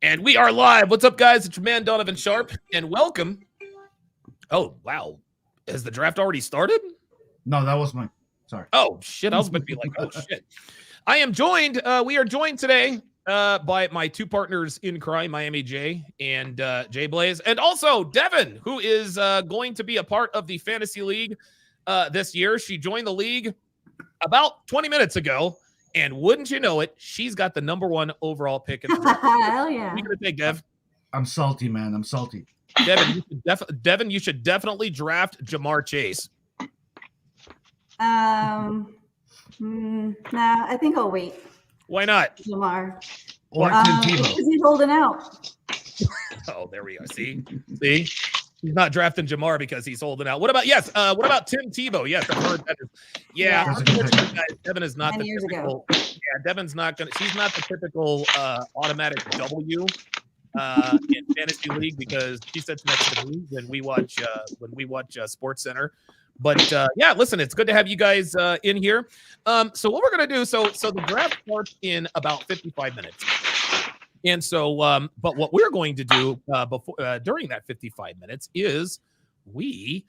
And we are live. What's up, guys? It's your man, Donovan Sharp, and welcome. Oh, wow. Has the draft already started? No, that was mine. Sorry. Oh, shit. I was about to be like, oh, shit. I am joined. We are joined today by my two partners in crime, Miami J and Jay Blaze, and also Devin, who is going to be a part of the Fantasy League this year. She joined the league about 20 minutes ago. And wouldn't you know it, she's got the number one overall pick in the draft. Hell yeah. What are you going to take, Dev? I'm salty, man. I'm salty. Devin, you should definitely draft Jamar Chase. Nah, I think I'll wait. Why not? Jamar. Or Tim Tebow. Because he's holding out. Oh, there we go. See? He's not drafting Jamar because he's holding out. What about what about Tim Tebow? Yes, I've heard that. Yeah. Unfortunately, guys, Devin is not 10 the years typical. ago. Yeah, Devin's not gonna. She's not the typical automatic W in fantasy league because she sits next to me when we watch Sports Center. But yeah, listen, it's good to have you guys in here. So what we're gonna do? So the draft starts in about 55 minutes. And so, but what we're going to do during that 55 minutes is we're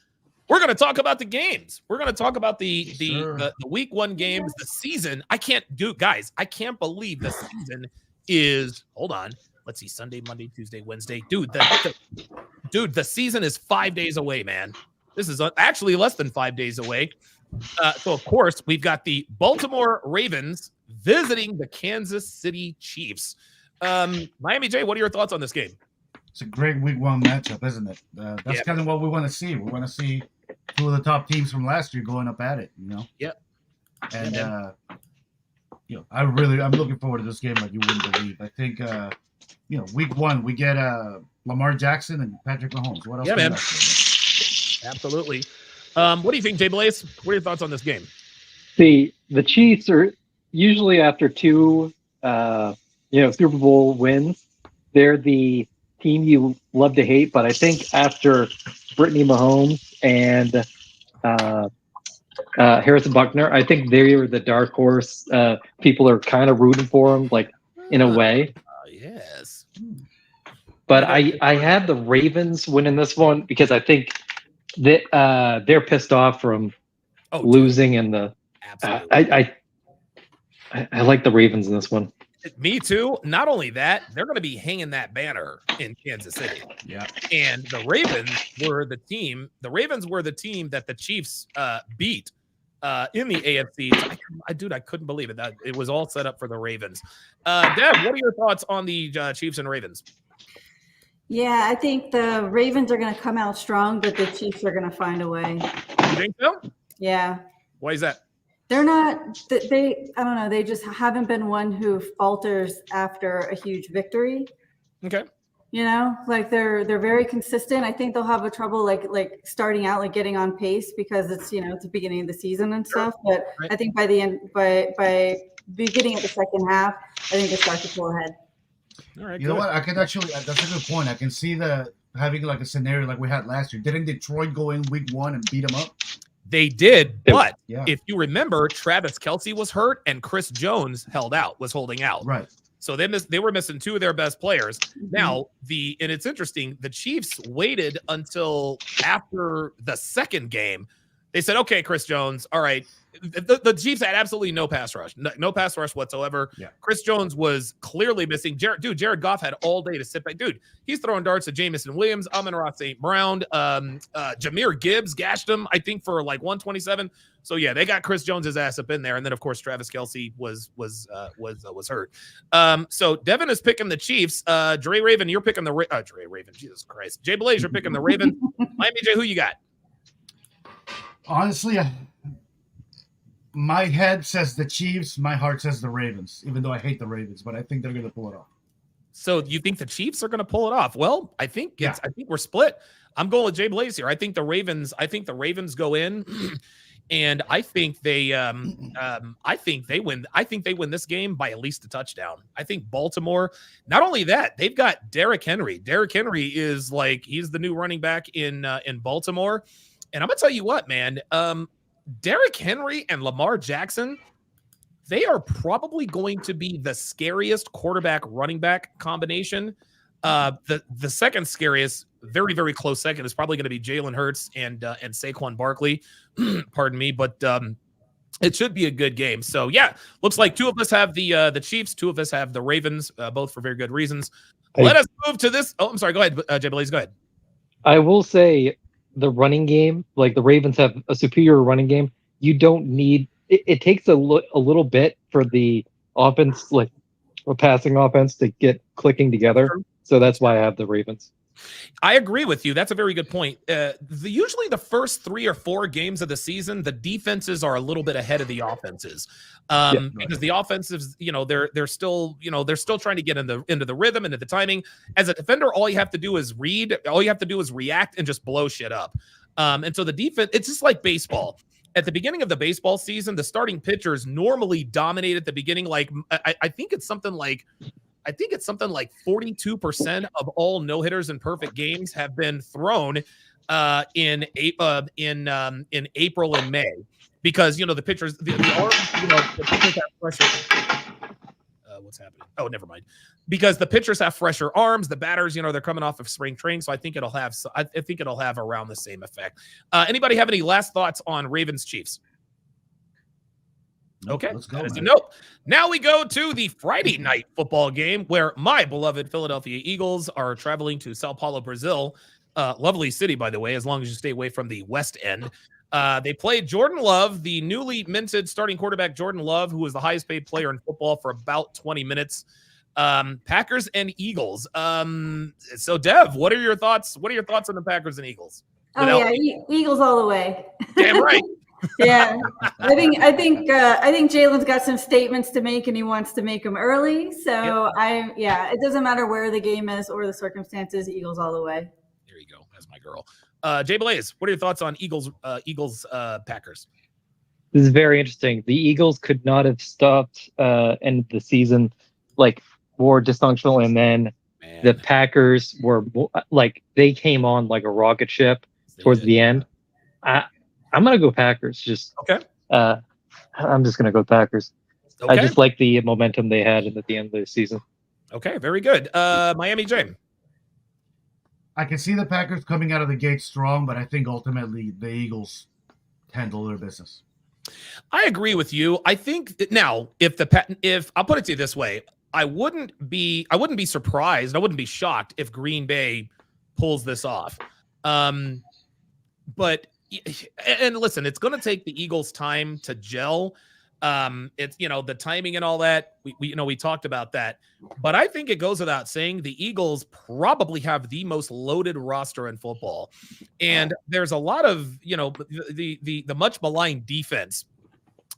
going to talk about the games. We're going to talk about the week one games, the season. I can't believe the season is. Hold on, let's see, Sunday, Monday, Tuesday, Wednesday, dude. The season is 5 days away, man. This is actually less than 5 days away. So of course we've got the Baltimore Ravens visiting the Kansas City Chiefs. Miami J, what are your thoughts on this game? It's a great week one matchup, isn't it? That's kind of what we want to see. We want to see two of the top teams from last year going up at it, you know? Yep. And, I'm looking forward to this game like you wouldn't believe. I think, week one, we get Lamar Jackson and Patrick Mahomes. What else? Yeah, man. Absolutely. What do you think, Jay Blaze? What are your thoughts on this game? The Chiefs are usually after two Super Bowl wins, they're the team you love to hate. But I think after Brittany Mahomes and Harrison Buckner, I think they're the dark horse. People are kind of rooting for them, like in a way. Yes. But I have the Ravens winning this one because I think that they're pissed off from losing in the. Absolutely. I like the Ravens in this one. Me too. Not only that, they're going to be hanging that banner in Kansas City. Yeah. And the Ravens were the team. The Ravens were the team that the Chiefs beat in the AFC. I couldn't believe it. That it was all set up for the Ravens. Deb, what are your thoughts on the Chiefs and Ravens? Yeah, I think the Ravens are going to come out strong, but the Chiefs are going to find a way. You think so? Yeah. Why is that? They're not. I don't know. They just haven't been one who falters after a huge victory. Okay. You know, like they're very consistent. I think they'll have a trouble like starting out, like getting on pace because it's it's the beginning of the season and stuff. But Right. I think by the end, by beginning of the second half, I think they start to pull ahead. All right. You know what? I can actually. That's a good point. I can see having like a scenario like we had last year. Didn't Detroit go in week one and beat them up? They did, but Yeah. if you remember, Travis Kelce was hurt and Chris Jones was holding out. Right. So they were missing two of their best players. Now, and it's interesting, the Chiefs waited until after the second game. They said, okay, Chris Jones, all right. The Chiefs had absolutely no pass rush, no pass rush whatsoever. Yeah. Chris Jones was clearly missing. Jared Goff had all day to sit back. Dude, he's throwing darts to Jamison Williams, Amon-Ra St. Brown, Jahmyr Gibbs gashed him, I think, for like 127. So yeah, they got Chris Jones's ass up in there, and then of course Travis Kelce was hurt. So Devin is picking the Chiefs. Dre Raven, you're picking the Dre Raven. Jesus Christ, Jay Blaze, you're picking the Ravens. Miami J, who you got? Honestly, my head says the Chiefs. My heart says the Ravens, even though I hate the Ravens, but I think they're going to pull it off. So you think the Chiefs are going to pull it off? Well, I think we're split. I'm going with Jay Blaze here. I think the Ravens go in, and I think they win. I think they win this game by at least a touchdown. I think Baltimore. Not only that, they've got Derrick Henry. Derrick Henry is he's the new running back in Baltimore. And I'm gonna tell you what, man. Derrick Henry and Lamar Jackson, they are probably going to be the scariest quarterback running back combination. The second scariest, very, very close second, is probably going to be Jalen Hurts and Saquon Barkley. Pardon me, but it should be a good game. So yeah, looks like two of us have the Chiefs, two of us have the Ravens, both for very good reasons. Let us move to this. Oh, I'm sorry. Go ahead, Jay Blaze. Go ahead. I will say the running game, like the Ravens have a superior running game. You don't need it. Takes a little bit for the offense, like a passing offense, to get clicking together. So that's why I have the Ravens. I agree with you. That's a very good point. Usually the first 3 or 4 games of the season, the defenses are a little bit ahead of the offenses, because the offensives, they're still trying to get into the rhythm, into the timing. As a defender, all you have to do is read. All you have to do is react and just blow shit up. And so the defense, it's just like baseball. At the beginning of the baseball season, the starting pitchers normally dominate at the beginning. Like I think it's something like 42% of all no-hitters and perfect games have been thrown in April and May, because the pitchers, the pitchers have fresher. What's happening? Oh, never mind. Because the pitchers have fresher arms, the batters, they're coming off of spring training, so I think it'll have around the same effect. Anybody have any last thoughts on Ravens Chiefs? Okay, let's go. Nope. Now we go to the Friday night football game, where my beloved Philadelphia Eagles are traveling to Sao Paulo, Brazil. Lovely city, by the way, as long as you stay away from the West End. They played Jordan Love, the newly minted starting quarterback, Jordan Love, who was the highest paid player in football, for about 20 minutes. Packers and Eagles. So Dev, what are your thoughts? What are your thoughts on the Packers and Eagles? Eagles all the way. Damn right. Yeah, I think Jalen's got some statements to make, and he wants to make them early. So it doesn't matter where the game is or the circumstances. Eagles all the way. There you go. That's my girl. Jay Blaze, what are your thoughts on Eagles Packers? This is very interesting. The Eagles could not have stopped end of the season like more dysfunctional, and then the Packers were like they came on like a rocket ship towards the end. I'm gonna go Packers. Just okay. I'm just gonna go Packers. Okay. I just like the momentum they had at the end of the season. Okay, very good. Miami Jane. I can see the Packers coming out of the gate strong, but I think ultimately the Eagles handle their business. I agree with you. I think that now, if I'll put it to you this way, I wouldn't be surprised. I wouldn't be shocked if Green Bay pulls this off. But listen, it's going to take the Eagles time to gel. It's the timing and all that. We talked about that, but I think it goes without saying the Eagles probably have the most loaded roster in football, and there's a lot of the much maligned defense.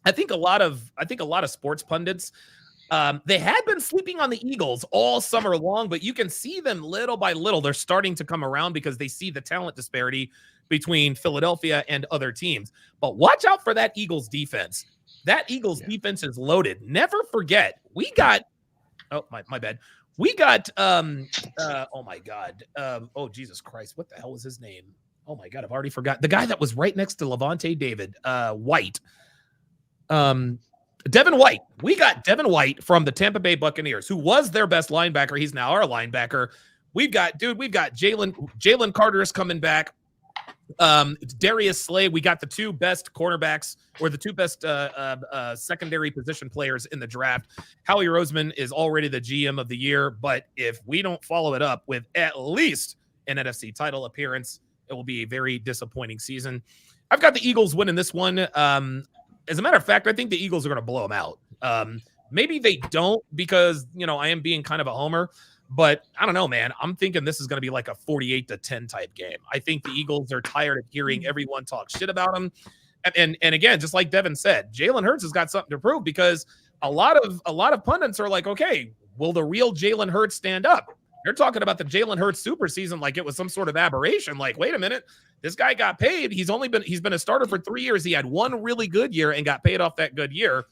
I think a lot of sports pundits. They had been sleeping on the Eagles all summer long, but you can see them little by little. They're starting to come around because they see the talent disparity between Philadelphia and other teams. But watch out for that Eagles defense. That Eagles defense is loaded. Never forget, we got my bad. We got oh my God. Oh Jesus Christ. What the hell was his name? Oh my God, I've already forgot. The guy that was right next to Levante David, White. Devin White. We got Devin White from the Tampa Bay Buccaneers, who was their best linebacker. He's now our linebacker. We've got Jalen Carter is coming back. Darius Slay. We got the two best cornerbacks, or the two best secondary position players in the draft. Howie Roseman is already the GM of the year, but if we don't follow it up with at least an NFC title appearance, it will be a very disappointing season. I've got the Eagles winning this one. As a matter of fact, I think the Eagles are going to blow them out. Maybe they don't, because I am being kind of a homer. But I don't know, man. I'm thinking this is going to be like a 48-10 type game. I think the Eagles are tired of hearing everyone talk shit about them. And again, just like Devin said, Jalen Hurts has got something to prove, because a lot of pundits are like, okay, will the real Jalen Hurts stand up? They're talking about the Jalen Hurts super season like it was some sort of aberration. Like, wait a minute, this guy got paid. He's been a starter for 3 years. He had one really good year and got paid off that good year.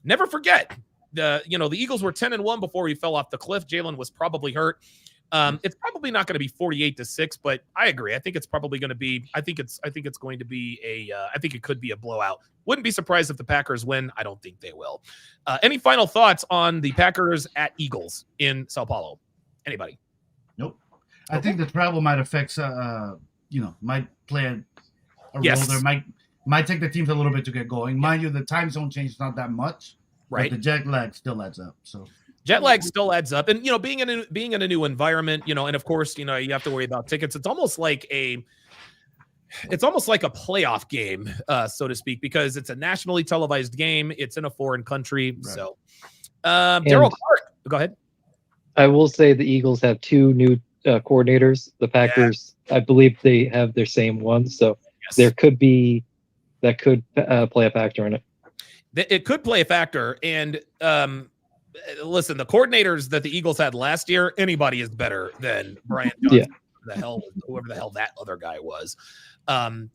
Never forget. The Eagles were 10-1 before he fell off the cliff. Jalen was probably hurt. It's probably not going to be 48-6, but I agree. I think it's probably going to be. I think it's going to be a. I think it could be a blowout. Wouldn't be surprised if the Packers win. I don't think they will. Any final thoughts on the Packers at Eagles in Sao Paulo? Anybody? Nope. I think the travel might affect. Might play a role there. Might take the teams a little bit to get going. Mind you, the time zone change not that much, right? But the jet lag still adds up. So. Jet lag still adds up, and being in a new environment, and of course, you have to worry about tickets. It's almost like a playoff game, so to speak, because it's a nationally televised game. It's in a foreign country, right. So Daryl Clark, go ahead. I will say the Eagles have two new coordinators. The Packers, I believe, they have their same one, so there could be that could play a factor in it. It could play a factor, and listen, the coordinators that the Eagles had last year, anybody is better than Brian Johnson. Whoever the hell that other guy was. No,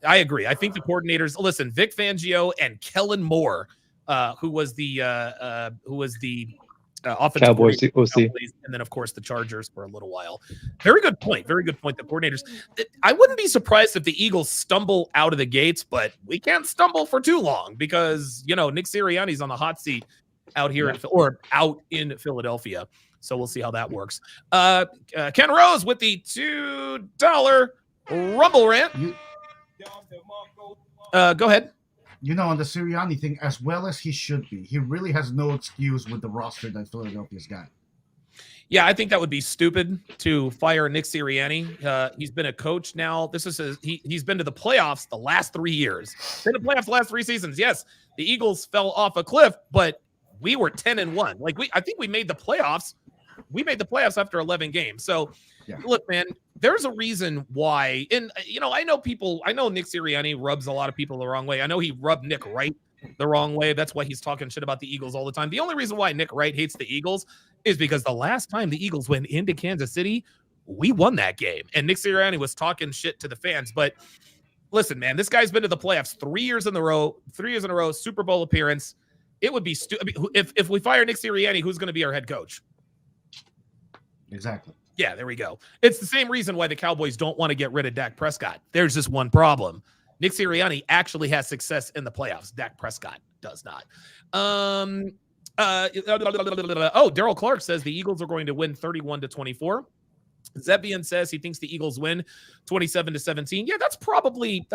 I agree. I think the coordinators, listen, Vic Fangio and Kellen Moore, who was the offensive Cowboys, and then of course the Chargers for a little while. Very good point. The coordinators. I wouldn't be surprised if the Eagles stumble out of the gates, but we can't stumble for too long because Nick Sirianni's on the hot seat out here out in Philadelphia. So we'll see how that works. Ken Rose with the $2 Rumble rant. Go ahead. On the Sirianni thing, as well as he should be, he really has no excuse with the roster that Philadelphia's got. Yeah, I think that would be stupid to fire Nick Sirianni. He's been a coach now. He's been to the playoffs the last 3 years. Been to the playoffs the last 3 seasons. Yes, the Eagles fell off a cliff, but we were 10-1. I think we made the playoffs. We made the playoffs after 11 games. So, Look, man, there's a reason why. And I know Nick Sirianni rubs a lot of people the wrong way. I know he rubbed Nick Wright the wrong way. That's why he's talking shit about the Eagles all the time. The only reason why Nick Wright hates the Eagles is because the last time the Eagles went into Kansas City, we won that game. And Nick Sirianni was talking shit to the fans. But listen, man, this guy's been to the playoffs 3 years in a row, Super Bowl appearance. It would be stupid if we fire Nick Sirianni. Who's going to be our head coach? Exactly. Yeah, there we go. It's the same reason why the Cowboys don't want to get rid of Dak Prescott. There's just one problem. Nick Sirianni actually has success in the playoffs. Dak Prescott does not. Daryl Clark says the Eagles are going to win 31-24. Zebian says he thinks the Eagles win 27-17. Yeah, that's probably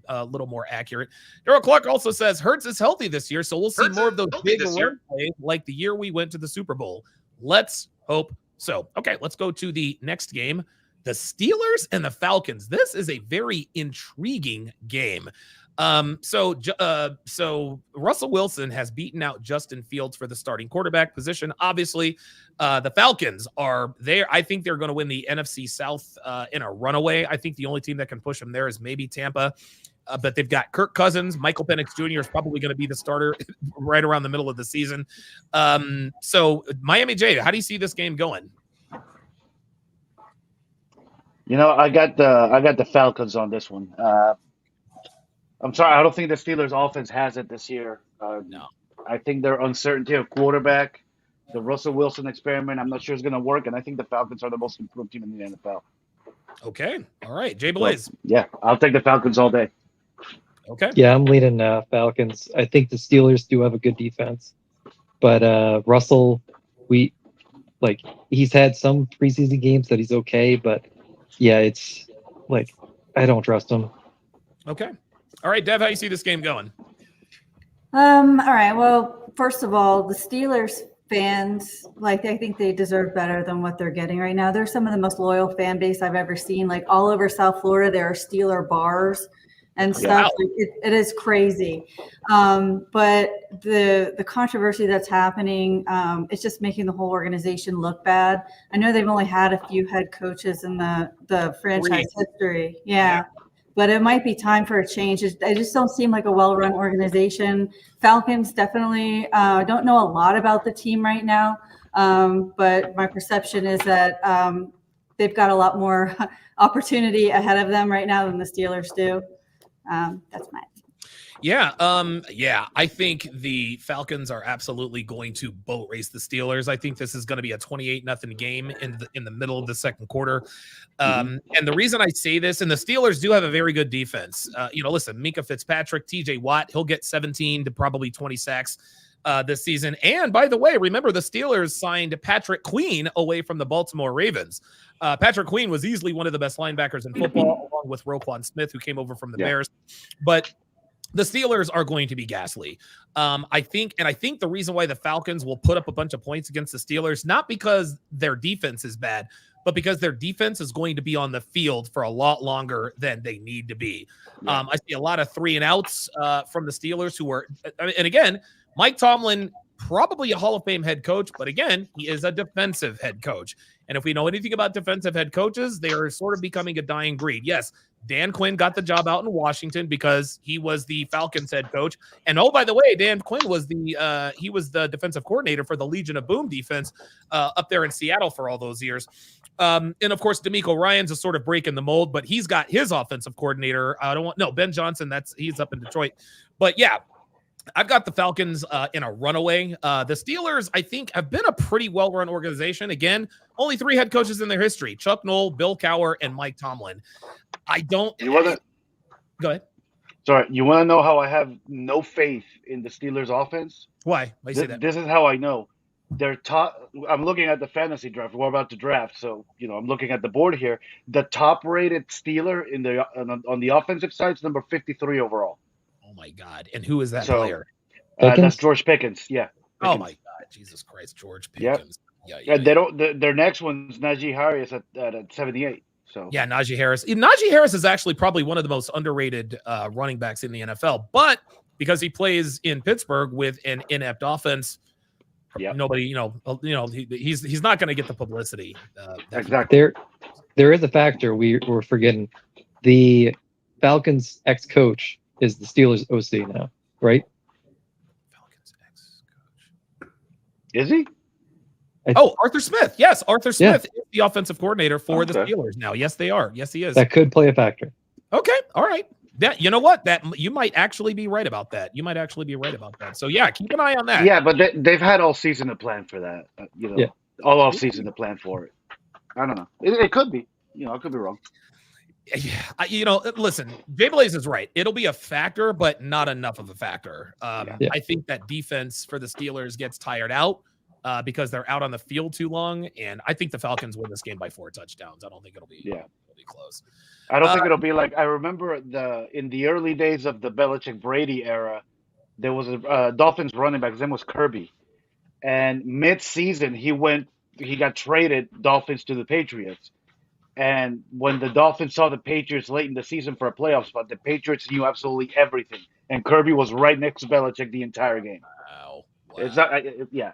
a little more accurate. Daryl Clark also says Hurts is healthy this year, so we'll see more of those big run plays like the year we went to the Super Bowl. Let's hope so. Okay, let's go to the next game. The Steelers and the Falcons. This is a very intriguing game. So Russell Wilson has beaten out Justin Fields for the starting quarterback position. Obviously, the Falcons are there. I think they're going to win the NFC South in a runaway. I think the only team that can push them there is maybe Tampa. But they've got Kirk Cousins. Michael Penix Jr. is probably going to be the starter right around the middle of the season. So Miami J, how do you see this game going? I got the Falcons on this one. I'm sorry, I don't think the Steelers offense has it this year. No. I think their uncertainty of quarterback, the Russell Wilson experiment, I'm not sure it's going to work, and I think the Falcons are the most improved team in the NFL. Okay. All right. Jay Blaze. So, yeah, I'll take the Falcons all day. Okay. Yeah, I'm leading Falcons. I think the Steelers do have a good defense. But Russell, he's had some preseason games that he's okay, but yeah, it's I don't trust him. Okay. All right, Dev, how you see this game going? All right. Well, first of all, the Steelers fans, I think they deserve better than what they're getting right now. They're some of the most loyal fan base I've ever seen. All over South Florida, there are Steeler bars and stuff. Yeah. It is crazy. But the controversy that's happening, it's just making the whole organization look bad. I know they've only had a few head coaches in the franchise history. Yeah. But it might be time for a change. They just don't seem like a well-run organization. Falcons definitely don't know a lot about the team right now. But my perception is that they've got a lot more opportunity ahead of them right now than the Steelers do. That's my opinion. Yeah, I think the Falcons are absolutely going to boat race the Steelers. I think this is going to be a 28-0 game in the middle of the second quarter. And the reason I say this, and the Steelers do have a very good defense. Listen, Minka Fitzpatrick, TJ Watt, he'll get 17 to probably 20 sacks this season. And by the way, remember the Steelers signed Patrick Queen away from the Baltimore Ravens. Patrick Queen was easily one of the best linebackers in football, along with Roquan Smith, who came over from the Bears. But the Steelers are going to be ghastly. I think the reason why the Falcons will put up a bunch of points against the Steelers, not because their defense is bad, but because their defense is going to be on the field for a lot longer than they need to be. I see a lot of 3-and-outs from the Steelers and again, Mike Tomlin, probably a Hall of Fame head coach, but again, he is a defensive head coach. And if we know anything about defensive head coaches, they are sort of becoming a dying breed. Yes, Dan Quinn got the job out in Washington because he was the Falcons head coach. And oh, by the way, Dan Quinn was the defensive coordinator for the Legion of Boom defense up there in Seattle for all those years. And of course, DeMeco Ryans is sort of breaking the mold, but he's got his offensive coordinator. Ben Johnson. He's up in Detroit. But yeah, I've got the Falcons in a runaway. The Steelers, I think, have been a pretty well-run organization. Again, only 3 head coaches in their history: Chuck Noll, Bill Cowher, and Mike Tomlin. Go ahead. Sorry, you want to know how I have no faith in the Steelers offense? Why? Why you say that? This is how I know. They're top. I'm looking at the fantasy draft. We're about to draft, so I'm looking at the board here. The top-rated Steeler on the offensive side is number 53 overall. Oh my God! And who is that player? That's George Pickens. Yeah. Pickens. Oh my God! Jesus Christ, George Pickens. Yeah. They don't. Their next one's Najee Harris at 78. So yeah, Najee Harris. Najee Harris is actually probably one of the most underrated running backs in the NFL, but because he plays in Pittsburgh with an inept offense, nobody, he's not going to get the publicity. Exactly. There is a factor we're forgetting. The Falcons ex-coach is the Steelers OC now, right? Falcons ex-coach. Is he? Arthur Smith. Yes, Arthur Smith is the offensive coordinator for the Steelers now. Yes, they are. Yes, he is. That could play a factor. Okay. All right. You know what? That you might actually be right about that. So yeah, keep an eye on that. Yeah, but they've had all season to plan for that. All off season to plan for it. I don't know. It could be. I could be wrong. Yeah, listen, Jay Blaze is right. It'll be a factor, but not enough of a factor. I think that defense for the Steelers gets tired out because they're out on the field too long, and I think the Falcons win this game by 4 touchdowns. I don't think it'll be close. I don't think it'll be like, I remember in the early days of the Belichick Brady era, there was a Dolphins running back. His name was Kirby, and mid-season he got traded Dolphins to the Patriots. And when the Dolphins saw the Patriots late in the season for a playoff spot, the Patriots knew absolutely everything. And Kirby was right next to Belichick the entire game. Wow. It's not,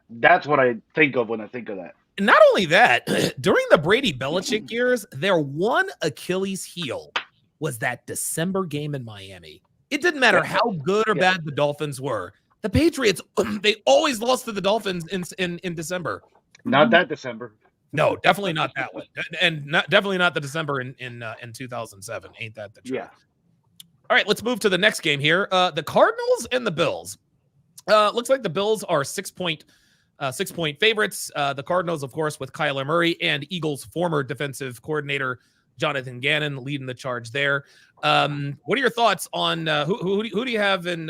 that's what I think of when I think of that. Not only that, during the Brady Belichick years, their one Achilles heel was that December game in Miami. It didn't matter how good or bad the Dolphins were. The Patriots, they always lost to the Dolphins in December. Not that December. No, definitely not that one, and definitely not the December in 2007. Ain't that the truth? Yeah. All right, let's move to the next game here. The Cardinals and the Bills. Looks like the Bills are 6-point favorites. The Cardinals, of course, with Kyler Murray and Eagles' former defensive coordinator Jonathan Gannon leading the charge there. What are your thoughts on who do you have in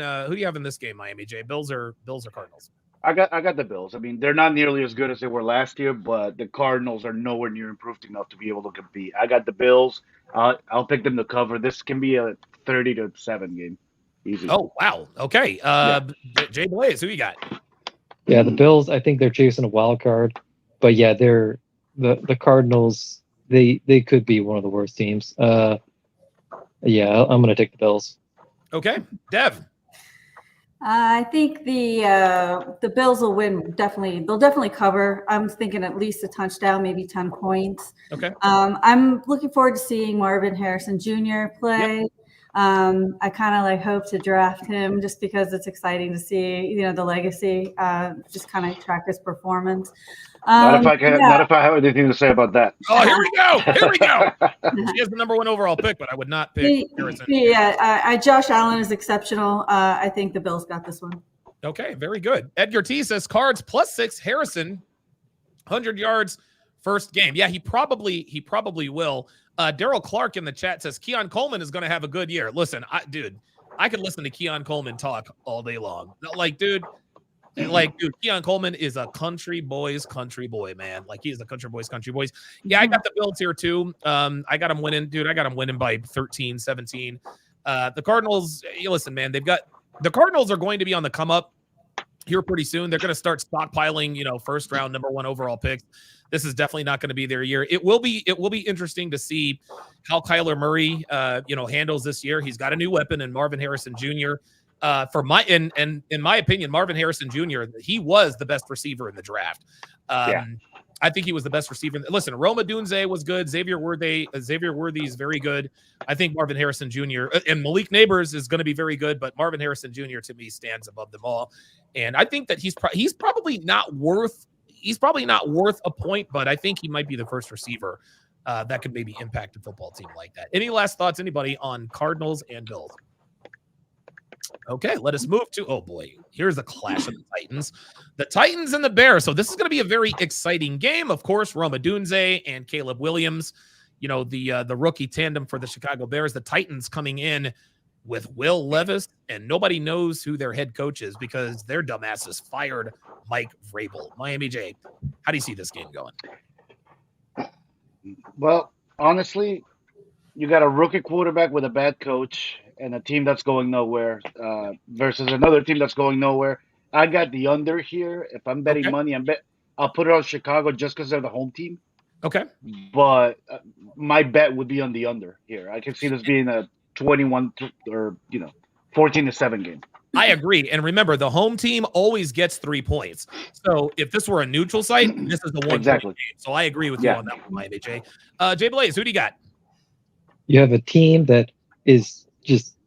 this game, Miami? Jay, Bills or Cardinals? I got the Bills. I mean, they're not nearly as good as they were last year, but the Cardinals are nowhere near improved enough to be able to compete. I got the Bills. I'll pick them to cover. This can be a 30-7 game. Easy. Oh, wow. Okay. Jay Blaze, who you got? Yeah, the Bills, I think they're chasing a wild card. But yeah, they're the Cardinals, they could be one of the worst teams. I'm gonna take the Bills. Okay. Dev. I think the Bills will win. They'll definitely cover. I'm thinking at least a touchdown, maybe 10 points. Okay. I'm looking forward to seeing Marvin Harrison Jr. play. I kind of like hope to draft him just because it's exciting to see, the legacy, just kind of track his performance. Not if I have anything to say about that. Oh, here we go. Here we go. She has the number 1 overall pick, but I would not pick Harrison. Yeah, Josh Allen is exceptional. I think the Bills got this one. Okay, very good. Edgar T says Cards +6, Harrison, 100 yards, first game. Yeah, he probably will. Daryl Clark in the chat says Keon Coleman is going to have a good year. Listen, I could listen to Keon Coleman talk all day long. Dude, Keon Coleman is a country boy, man. Like, he is a country boys. Yeah, I got the Bills here too. I got them winning, dude. I got them winning by 13, 17. The Cardinals, listen, man, the Cardinals are going to be on the come up here pretty soon. They're going to start stockpiling, first round number 1 overall picks. This is definitely not going to be their year. It will be interesting to see how Kyler Murray, handles this year. He's got a new weapon in Marvin Harrison Jr. In my opinion, Marvin Harrison Jr., he was the best receiver in the draft. I think he was the best receiver. Listen, Rome Odunze was good. Xavier Worthy is very good. I think Marvin Harrison Jr. and Malik Neighbors is going to be very good, but Marvin Harrison Jr. to me stands above them all. And I think that he's probably not worth a point, but I think he might be the first receiver that could maybe impact a football team like that. Any last thoughts, anybody, on Cardinals and Bills? Okay, let us move to, oh boy, here's a clash of the Titans. The Titans and the Bears. So this is going to be a very exciting game. Of course, Rome Odunze and Caleb Williams, the rookie tandem for the Chicago Bears. The Titans coming in with Will Levis, and nobody knows who their head coach is because their dumbasses fired Mike Vrabel. Miami J, how do you see this game going? Well, honestly, you got a rookie quarterback with a bad coach and a team that's going nowhere versus another team that's going nowhere. I got the under here. If I'm betting money, I'll put it on Chicago just because they're the home team. Okay. But my bet would be on the under here. I can see this being a 21 or 14-7 game. I agree. And remember, the home team always gets 3 points. So if this were a neutral site, this is the one exactly. Game. So I agree with you on that one, Miami J. Jay Blaze, who do you got? You have a team that is just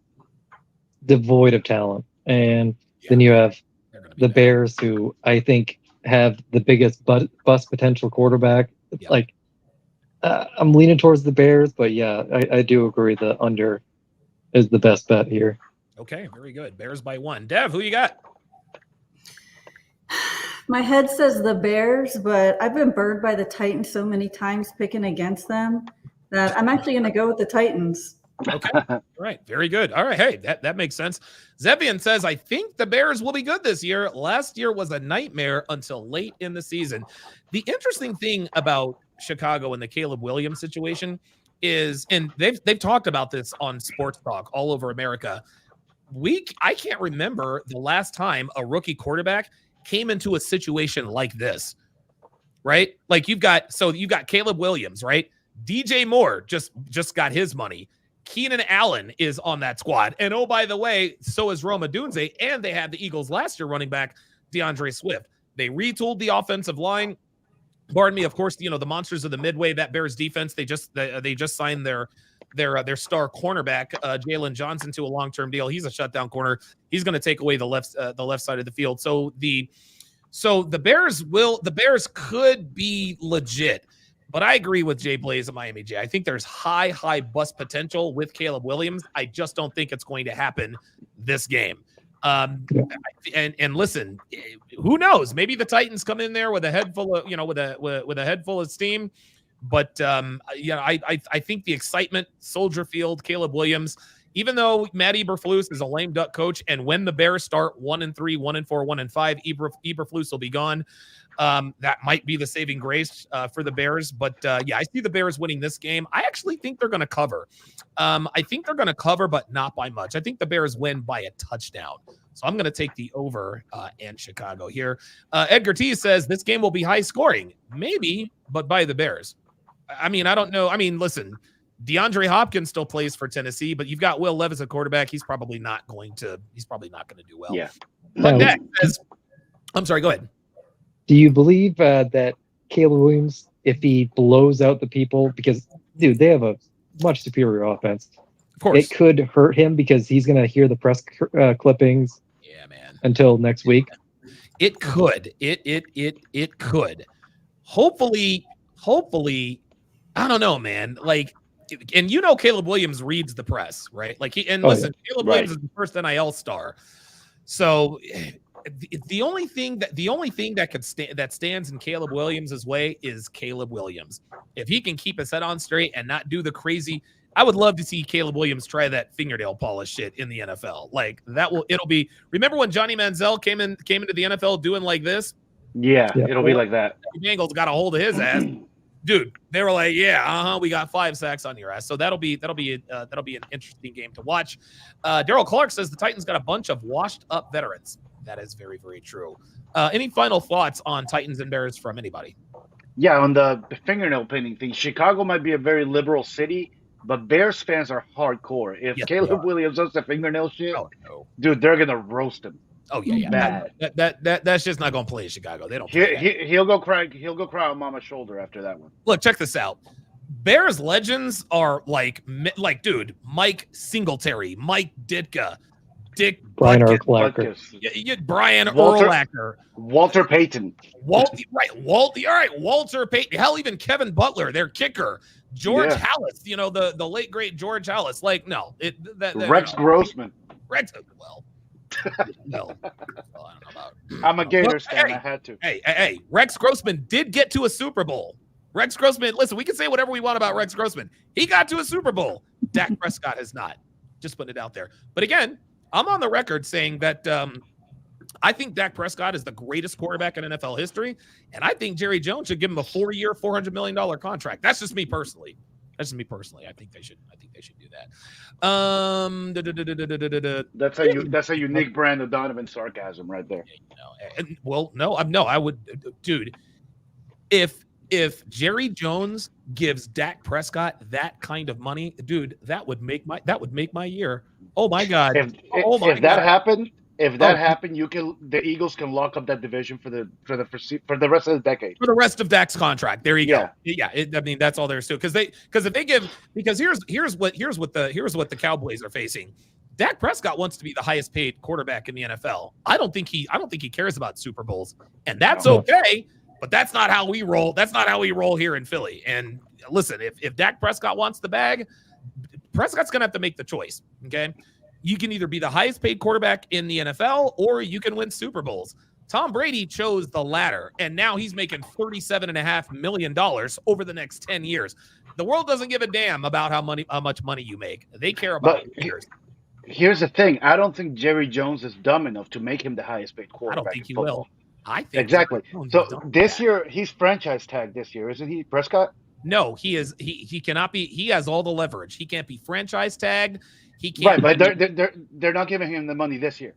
devoid of talent. And then you have the Bears, who I think have the biggest bust potential quarterback. Like, I'm leaning towards the Bears, but yeah, I do agree the under is the best bet here. Okay, very good. Bears by 1. Dev, who you got? My head says the Bears, but I've been burned by the Titans so many times picking against them that I'm actually going to go with the Titans. Okay. All right. Very good. All right. Hey, that makes sense. Zevian says, I think the Bears will be good this year. Last year was a nightmare until late in the season. The interesting thing about Chicago and the Caleb Williams situation is, and they've talked about this on Sports Talk all over America. I can't remember the last time a rookie quarterback came into a situation like this, right? Like you've got Caleb Williams, right? DJ Moore just got his money. Keenan Allen is on that squad. And oh, by the way, so is Rome Odunze, and they had the Eagles last year running back DeAndre Swift. They retooled the offensive line. Pardon me, of course, the monsters of the Midway, that Bears defense, they just signed their star cornerback, Jalen Johnson, to a long-term deal. He's a shutdown corner. He's going to take away the left side of the field. So the Bears could be legit. But I agree with Jay Blaze at Miami J. I think there's high bust potential with Caleb Williams. I just don't think it's going to happen this game. And listen, who knows? Maybe the Titans come in there with a head full of, with a head full of steam. But I think the excitement, Soldier Field, Caleb Williams, even though Matt Eberflus is a lame duck coach, and when the Bears start 1-3, 1-4, 1-5, Eberflus will be gone. That might be the saving grace for the Bears. But I see the Bears winning this game. I actually think they're going to cover. I think they're going to cover, but not by much. I think the Bears win by a touchdown. So I'm going to take the over and Chicago here. Edgar T says this game will be high scoring. Maybe, but by the Bears. I mean, I don't know. I mean, listen, DeAndre Hopkins still plays for Tennessee, but you've got Will Levis at quarterback. He's probably not going to do well. Yeah. But that says, I'm sorry, go ahead. Do you believe that Caleb Williams, if he blows out the people, because, dude, they have a much superior offense. course. it could hurt him because he's going to hear the press clippings. Yeah, man. Until next week. It could. It could. Hopefully, I don't know, man. Like, and Caleb Williams reads the press, right? Like listen, Caleb Williams is the first NIL star. So the only thing that stands in Caleb Williams' way is Caleb Williams. If he can keep his head on straight and not do the crazy, I would love to see Caleb Williams try that fingernail polish shit in the NFL. Like it'll be. Remember when Johnny Manziel came into the NFL doing like this? Yeah. It'll be like that. The Bengals got a hold of his ass, dude. They were like, yeah, we got 5 sacks on your ass. So that'll be an interesting game to watch. Daryl Clark says the Titans got a bunch of washed up veterans. That is very, very true. Any final thoughts on Titans and Bears from anybody? Yeah, on the fingernail painting thing, Chicago might be a very liberal city, but Bears fans are hardcore. If Caleb Williams does the fingernail shit, dude, they're gonna roast him. Oh yeah. That's just not gonna play in Chicago. They don't. He'll go cry. He'll go cry on Mama's shoulder after that one. Look, check this out. Bears legends are like dude, Mike Singletary, Mike Ditka, Brian Urlacher, Brian Urlacher, Walter Payton, Walter Payton. Hell, even Kevin Butler, their kicker. George Halas, the late great George Halas. Like, no, Rex Grossman. No. I don't know about. I'm a Gators fan. I had to. Hey, Rex Grossman did get to a Super Bowl. Rex Grossman, listen, we can say whatever we want about Rex Grossman. He got to a Super Bowl. Dak Prescott has not. Just putting it out there. But again, I'm on the record saying that I think Dak Prescott is the greatest quarterback in NFL history, and I think Jerry Jones should give him a 4-year, $400 million contract. That's just me personally. I think they should do that. That's a unique brand of Donovan sarcasm right there. I would, dude. If Jerry Jones gives Dak Prescott that kind of money, dude, that would make my year. Oh my God! If that happened, the Eagles can lock up that division for the rest of the decade. For the rest of Dak's contract. There you go. Yeah. That's all there is to it. Because here's what the Cowboys are facing. Dak Prescott wants to be the highest paid quarterback in the NFL. I don't think he cares about Super Bowls, and that's okay. But that's not how we roll. That's not how we roll here in Philly. And listen, if Dak Prescott wants the bag, Prescott's going to have to make the choice. Okay. You can either be the highest paid quarterback in the NFL or you can win Super Bowls. Tom Brady chose the latter, and now he's making $37.5 million over the next 10 years. The world doesn't give a damn about how much money you make. They care about years. Here's the thing. I don't think Jerry Jones is dumb enough to make him the highest paid quarterback. I don't think he will. I think exactly. So this year he's franchise tagged this year, isn't he, Prescott? No, he is. He cannot be. He has all the leverage. He can't be franchise tagged. He can't. Right, but they're not giving him the money this year.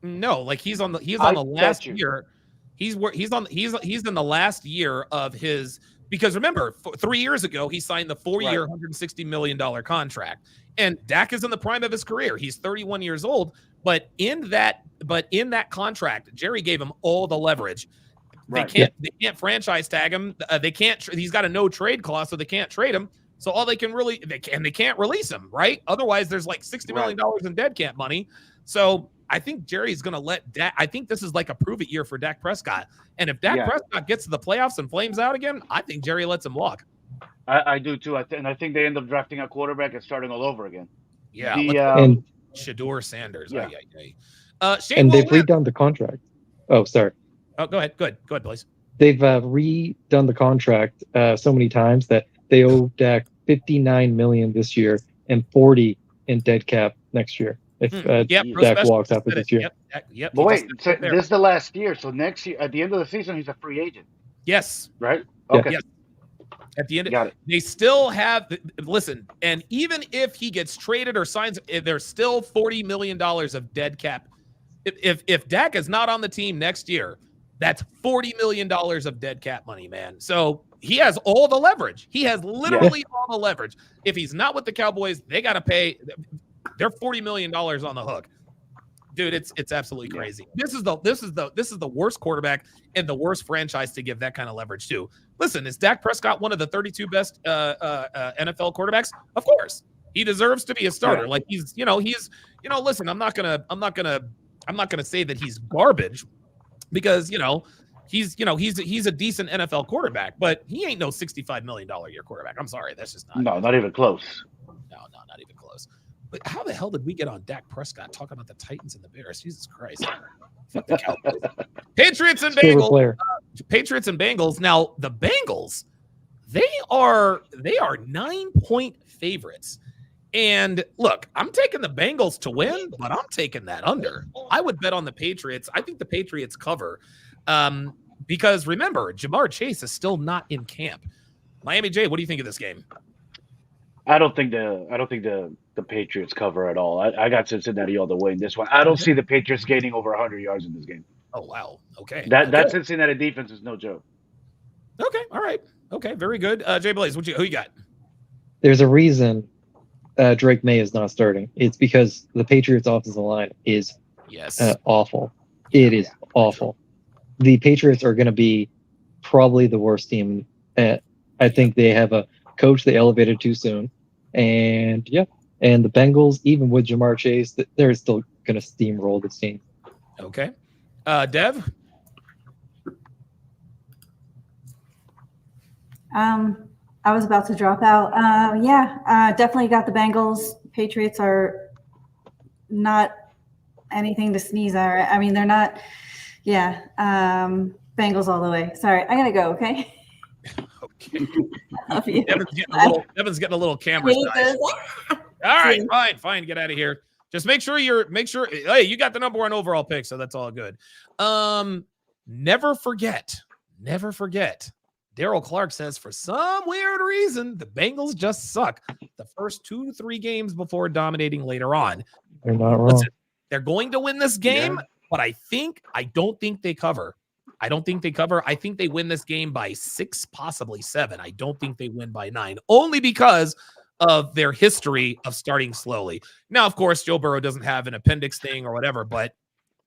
No, like he's on the last year. He's in the last year of his, because remember 3 years ago he signed the 4-year $160 million contract, and Dak is in the prime of his career. He's 31 years old, but in that contract, Jerry gave him all the leverage. They can't franchise tag him. They can't. He's got a no trade clause, so they can't trade him. So all they can really they can't release him, right? Otherwise, there's like $60 million in dead cap money. So I think Jerry's going to let Dak. I think this is like a prove it year for Dak Prescott. And if Dak Prescott gets to the playoffs and flames out again, I think Jerry lets him walk. I do too. And I think they end up drafting a quarterback and starting all over again. Yeah. And Shedeur Sanders. Yeah. Shane, and they've redone the contract. Oh, sorry. Oh, go ahead. Go ahead, please. They've redone the contract so many times that they owe Dak $59 million this year and $40 in dead cap next year if Dak walks after this year. Yep. But wait, so this is the last year. So next year, at the end of the season, he's a free agent. Yes. Right? Okay. Yes. At the end, got it. They still have. Listen, and even if he gets traded or signs, there's still $40 million of dead cap. If Dak is not on the team next year, that's $40 million of dead cap money, man. So he has all the leverage. He has literally all the leverage. If he's not with the Cowboys, they got to pay. They're $40 million on the hook, dude. It's absolutely crazy. This is the worst quarterback and the worst franchise to give that kind of leverage to. Listen, is Dak Prescott one of the 32 best NFL quarterbacks? Of course. He deserves to be a starter. Yeah. Like listen, I'm not gonna say that he's garbage because he's a decent NFL quarterback, but he ain't no $65 million a year quarterback. I'm sorry, that's just not. No, not even close. No, not even close. But how the hell did we get on Dak Prescott talking about the Titans and the Bears? Jesus Christ. Fuck the Cowboys. Patriots and Bengals. Patriots and Bengals. Now, the Bengals, they are 9-point favorites. And look, I'm taking the Bengals to win, but I'm taking that under. I would bet on the Patriots. I think the Patriots cover. Because remember, Jamar Chase is still not in camp. Miami J, what do you think of this game? I don't think the Patriots cover at all. I got Cincinnati all the way in this one. I don't see the Patriots gaining over 100 yards in this game. Oh wow. Okay. That Cincinnati defense is no joke. Okay. All right. Okay. Very good. Jay Blaze, who you got? There's a reason Drake May is not starting. It's because the Patriots' offensive line is awful. It is awful. The Patriots are going to be probably the worst team. I think they have a coach they elevated too soon. And the Bengals, even with Jamar Chase, they're still going to steamroll this team. Okay. Dev? I was about to drop out. Definitely got the Bengals. Patriots are not anything to sneeze at. I mean, they're not. Yeah. Bengals all the way. Sorry, I gotta go. Okay. Okay. I love you. Devin's getting a little camera size. All right, fine. Get out of here. Just make sure. Hey, you got the number 1 overall pick, so that's all good. Never forget. Daryl Clark says for some weird reason the Bengals just suck the first 2 to 3 games before dominating later on. They're not wrong. Listen, they're going to win this game, but I don't think they cover. I think they win this game by 6, possibly 7. I don't think they win by 9, only because of their history of starting slowly. Now, of course, Joe Burrow doesn't have an appendix thing or whatever, but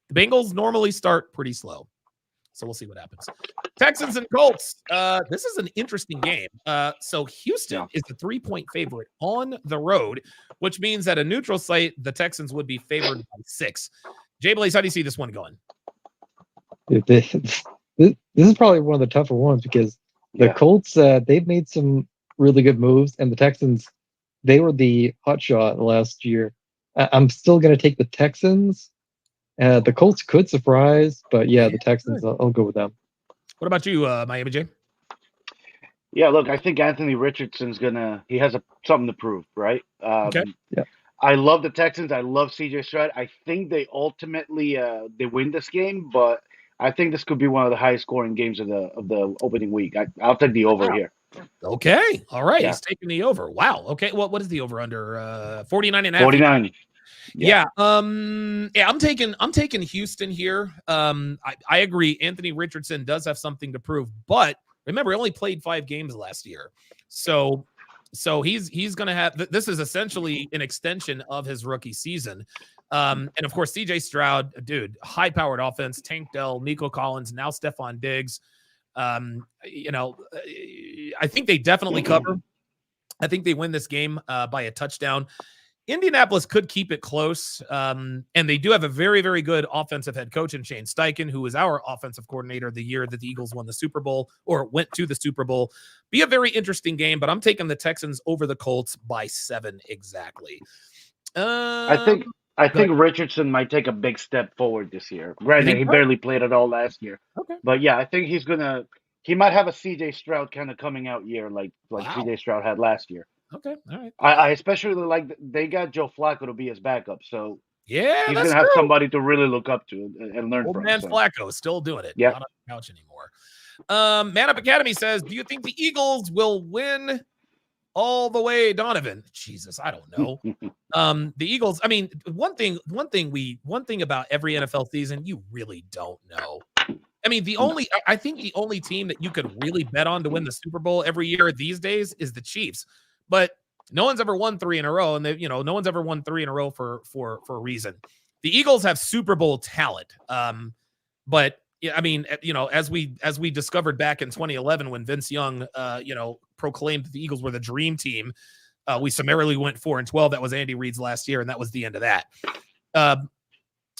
the Bengals normally start pretty slow. So we'll see what happens. Texans and Colts. This is an interesting game. So Houston is the 3-point favorite on the road, which means at a neutral site, the Texans would be favored by 6. Jay Blaze, how do you see this one going? This is probably one of the tougher ones because the Colts, they've made some really good moves, and the Texans, they were the hot shot last year. I'm still going to take the Texans. The Colts could surprise, but the Texans, I'll go with them. What about you, Miami J? Yeah, look, I think Anthony Richardson's he has something to prove, right? Okay. Yeah. I love the Texans. I love CJ Stroud. I think they ultimately they win this game, but I think this could be one of the highest scoring games of the opening week. I'll take the over here. Okay. All right. Yeah. He's taking the over. Wow. Okay. Well, what is the over under? 49 and a half. 49. Yeah. I'm taking Houston here. I agree. Anthony Richardson does have something to prove, but remember, he only played 5 games last year. So he's going to have, this is essentially an extension of his rookie season. And of course, CJ Stroud, dude, high powered offense, Tank Dell, Nico Collins, now Stephon Diggs. I think they definitely cover. I think they win this game by a touchdown. Indianapolis could keep it close. And they do have a very, very good offensive head coach in Shane Steichen, who is our offensive coordinator the year that the Eagles won the Super Bowl or went to the Super Bowl. Be a very interesting game, but I'm taking the Texans over the Colts by 7 exactly. I think Richardson might take a big step forward this year. Granted, he barely played at all last year. Okay. But yeah, I think he might have a CJ Stroud kind of coming out year like CJ Stroud had last year. Okay. All right. I especially like they got Joe Flacco to be his backup. So yeah, he's going to have somebody to really look up to and learn from. Man, Flacco is still doing it. Yeah. Not on the couch anymore. Man Up Academy says, do you think the Eagles will win all the way, Donovan? Jesus, I don't know. The Eagles, I mean, one thing about every NFL season, you really don't know. I mean, I think the only team that you could really bet on to win the Super Bowl every year these days is the Chiefs. But no one's ever won 3 in a row, and no one's ever won 3 in a row for a reason. The Eagles have Super Bowl talent. But I mean, as we discovered back in 2011 when Vince Young, proclaimed the Eagles were the dream team, We summarily went 4-12. That was Andy Reid's last year, and that was the end of that.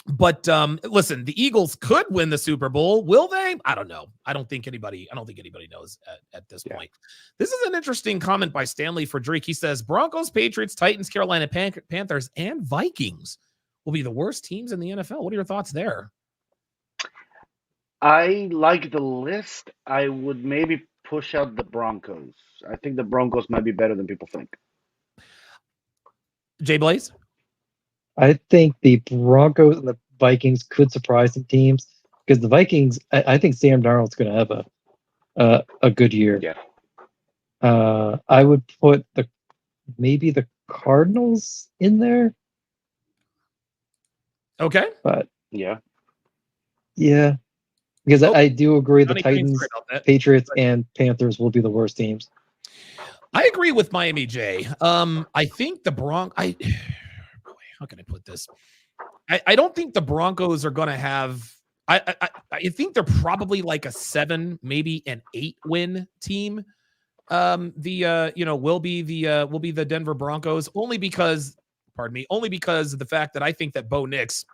But listen, the Eagles could win the Super Bowl. Will they? I don't know. I don't think anybody knows at this point. This is an interesting comment by Stanley Frederick. He says Broncos, Patriots, Titans, Carolina Panthers, and Vikings will be the worst teams in the NFL. What are your thoughts there? I like the list. I would maybe push out the Broncos. I think the Broncos might be better than people think. Jay Blaze? I think the Broncos and the Vikings could surprise some teams because the Vikings, I think Sam Darnold's going to have a good year. Yeah. I would put maybe the Cardinals in there. Okay. But yeah, because I do agree the Johnny Titans, Patriots, and Panthers will be the worst teams. I agree with Miami J. I think the how can I put this? I don't think the Broncos are going to have. I think they're probably like a 7, maybe an 8 win team. Will be the Denver Broncos only because of the fact that I think that Bo Nix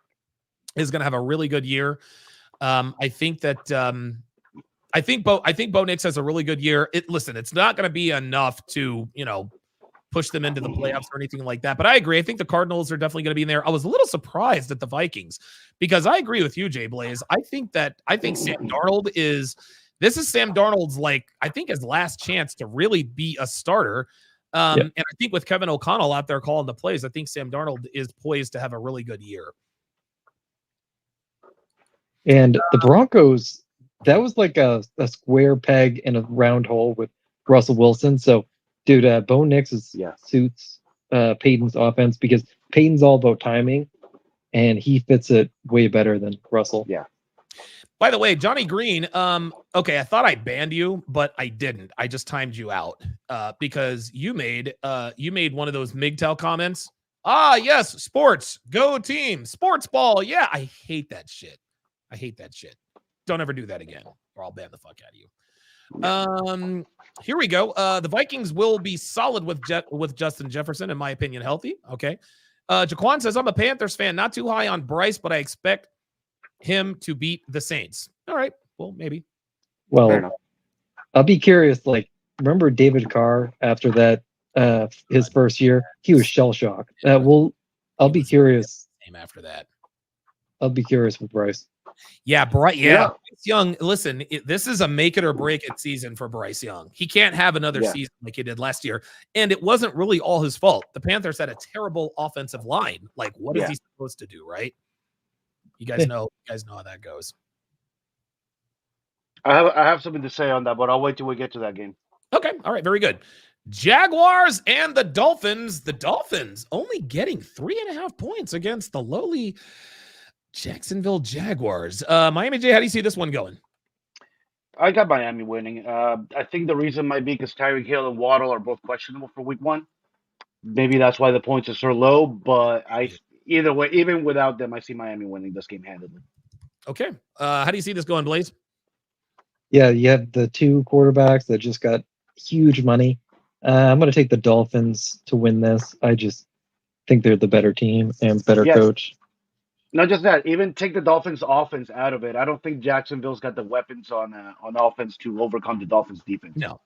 is going to have a really good year. I think Bo Nix has a really good year. It's not going to be enough to, push them into the playoffs or anything like that. But I agree. I think the Cardinals are definitely going to be in there. I was a little surprised at the Vikings because I agree with you, Jay Blaze. I think Sam Darnold this is Sam Darnold's, I think his last chance to really be a starter. And I think with Kevin O'Connell out there calling the plays, I think Sam Darnold is poised to have a really good year. And the Broncos, that was like a square peg in a round hole with Russell Wilson. So, dude, Bo Nix suits Peyton's offense because Peyton's all about timing, and he fits it way better than Russell. Yeah. By the way, Johnny Green, okay, I thought I banned you, but I didn't. I just timed you out because you made one of those MGTOW comments. Ah, yes, sports, go team, sports ball. Yeah, I hate that shit. Don't ever do that again, or I'll ban the fuck out of you. Here we go. The Vikings will be solid with Justin Jefferson, in my opinion, healthy. Okay. Jaquan says, I'm a Panthers fan, not too high on Bryce, but I expect him to beat the Saints. All right. Well, maybe. Well, I'll be curious. Remember David Carr after that, his first year? He was shell-shocked. I'll be curious. Same after that. I'll be curious with Bryce. Yeah, Bryce Young. Listen, this is a make it or break it season for Bryce Young. He can't have another season like he did last year, and it wasn't really all his fault. The Panthers had a terrible offensive line. What is he supposed to do, right? You guys know how that goes. I have something to say on that, but I'll wait till we get to that game. Okay, all right, very good. Jaguars and the Dolphins. The Dolphins only getting 3.5 points against the lowly Jacksonville Jaguars. Miami J, how do you see this one going? I got Miami winning. I think the reason might be because Tyreek Hill and Waddle are both questionable for week 1. Maybe that's why the points are so low, but either way, even without them, I see Miami winning this game handedly. Okay. How do you see this going, Blaze? Yeah, you have the 2 quarterbacks that just got huge money. I'm going to take the Dolphins to win this. I just think they're the better team and better coach. Not just that, even take the Dolphins' offense out of it. I don't think Jacksonville's got the weapons on offense to overcome the Dolphins' defense. No,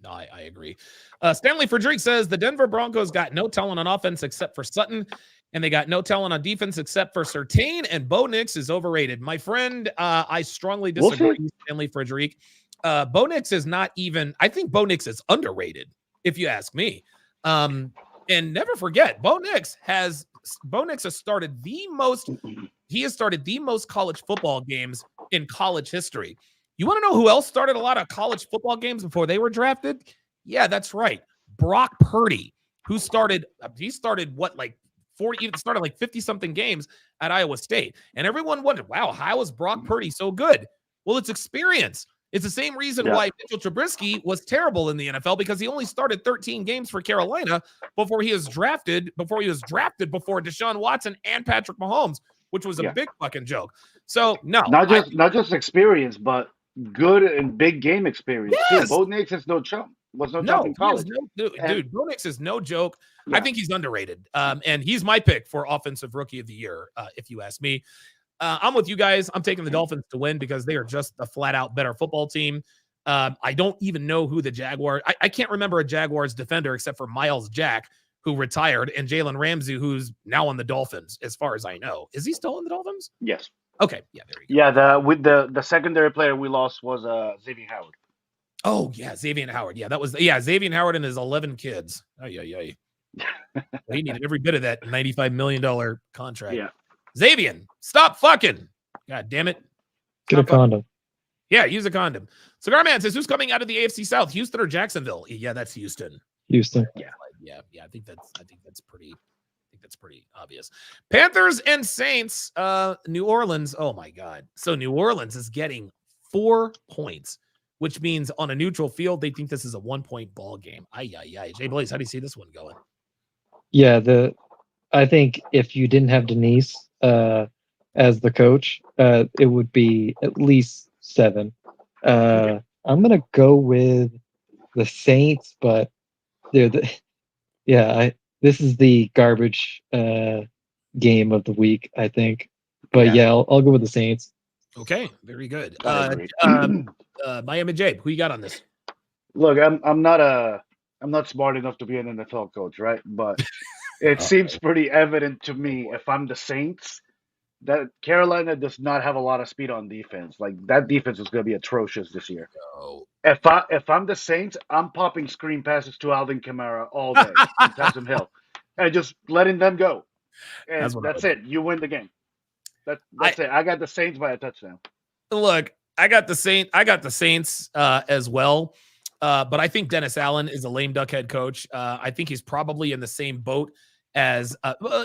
I agree. Stanley Frederick says the Denver Broncos got no talent on offense except for Sutton, and they got no talent on defense except for Surtain, and Bo Nix is overrated. My friend, I strongly disagree, Stanley Frederick. Bo Nix is not even – I think Bo Nix is underrated, if you ask me. And never forget, Bo Nix has started the most college football games in college history. You want to know who else started a lot of college football games before they were drafted? Yeah, that's right. Brock Purdy, who started 50 something games at Iowa State. And everyone wondered, wow, how is Brock Purdy so good? Well, it's experience. It's the same reason why Mitchell Trubisky was terrible in the NFL, because he only started 13 games for Carolina before he was drafted before Deshaun Watson and Patrick Mahomes, which was a big fucking joke. So not just experience, but good and big game experience. Yes. Bo Nix is no chump. was no No, joke in college. Dude, Bo Nix is no joke. Yeah. I think he's underrated. And he's my pick for offensive rookie of the year, if you ask me. I'm with you guys. I'm taking the Dolphins to win because they are just a flat out better football team. I don't even know who the Jaguars. I can't remember a Jaguars defender except for Miles Jack, who retired, and Jalen Ramsey, who's now on the Dolphins, as far as I know. Is he still on the Dolphins? Yes. Okay. Yeah, there you go. Yeah, the secondary player we lost was Xavier Howard. Oh, yeah, Xavier Howard. Yeah, Xavier Howard and his 11 kids. Oh, yeah. He needed every bit of that $95 million contract. Yeah. Xavier, stop fucking. God damn it. Get a condom. Yeah, use a condom. Cigar Man says, who's coming out of the AFC South, Houston or Jacksonville? Yeah, that's Houston. Houston. Yeah. I think that's pretty obvious. Panthers and Saints, New Orleans. Oh my God. So New Orleans is getting 4 points, which means on a neutral field, they think this is a 1-point ball game. Jay Blaze, how do you see this one going? Yeah, I think if you didn't have Denise as the coach, it would be at least 7. I'm gonna go with the Saints, but this is the garbage game of the week, I think. But I'll go with the Saints. Okay, very good. Miami Jade, who you got on this? Look, I'm not smart enough to be an NFL coach, right? But it seems pretty evident to me, if I'm the Saints, that Carolina does not have a lot of speed on defense. Like, that defense is going to be atrocious this year. Oh. If I'm the Saints, I'm popping screen passes to Alvin Kamara all day and Taysom Hill, and just letting them go. And that's it. You win the game. That's it. I got the Saints by a touchdown. Look, I got the Saints as well. But I think Dennis Allen is a lame duck head coach. I think he's probably in the same boat as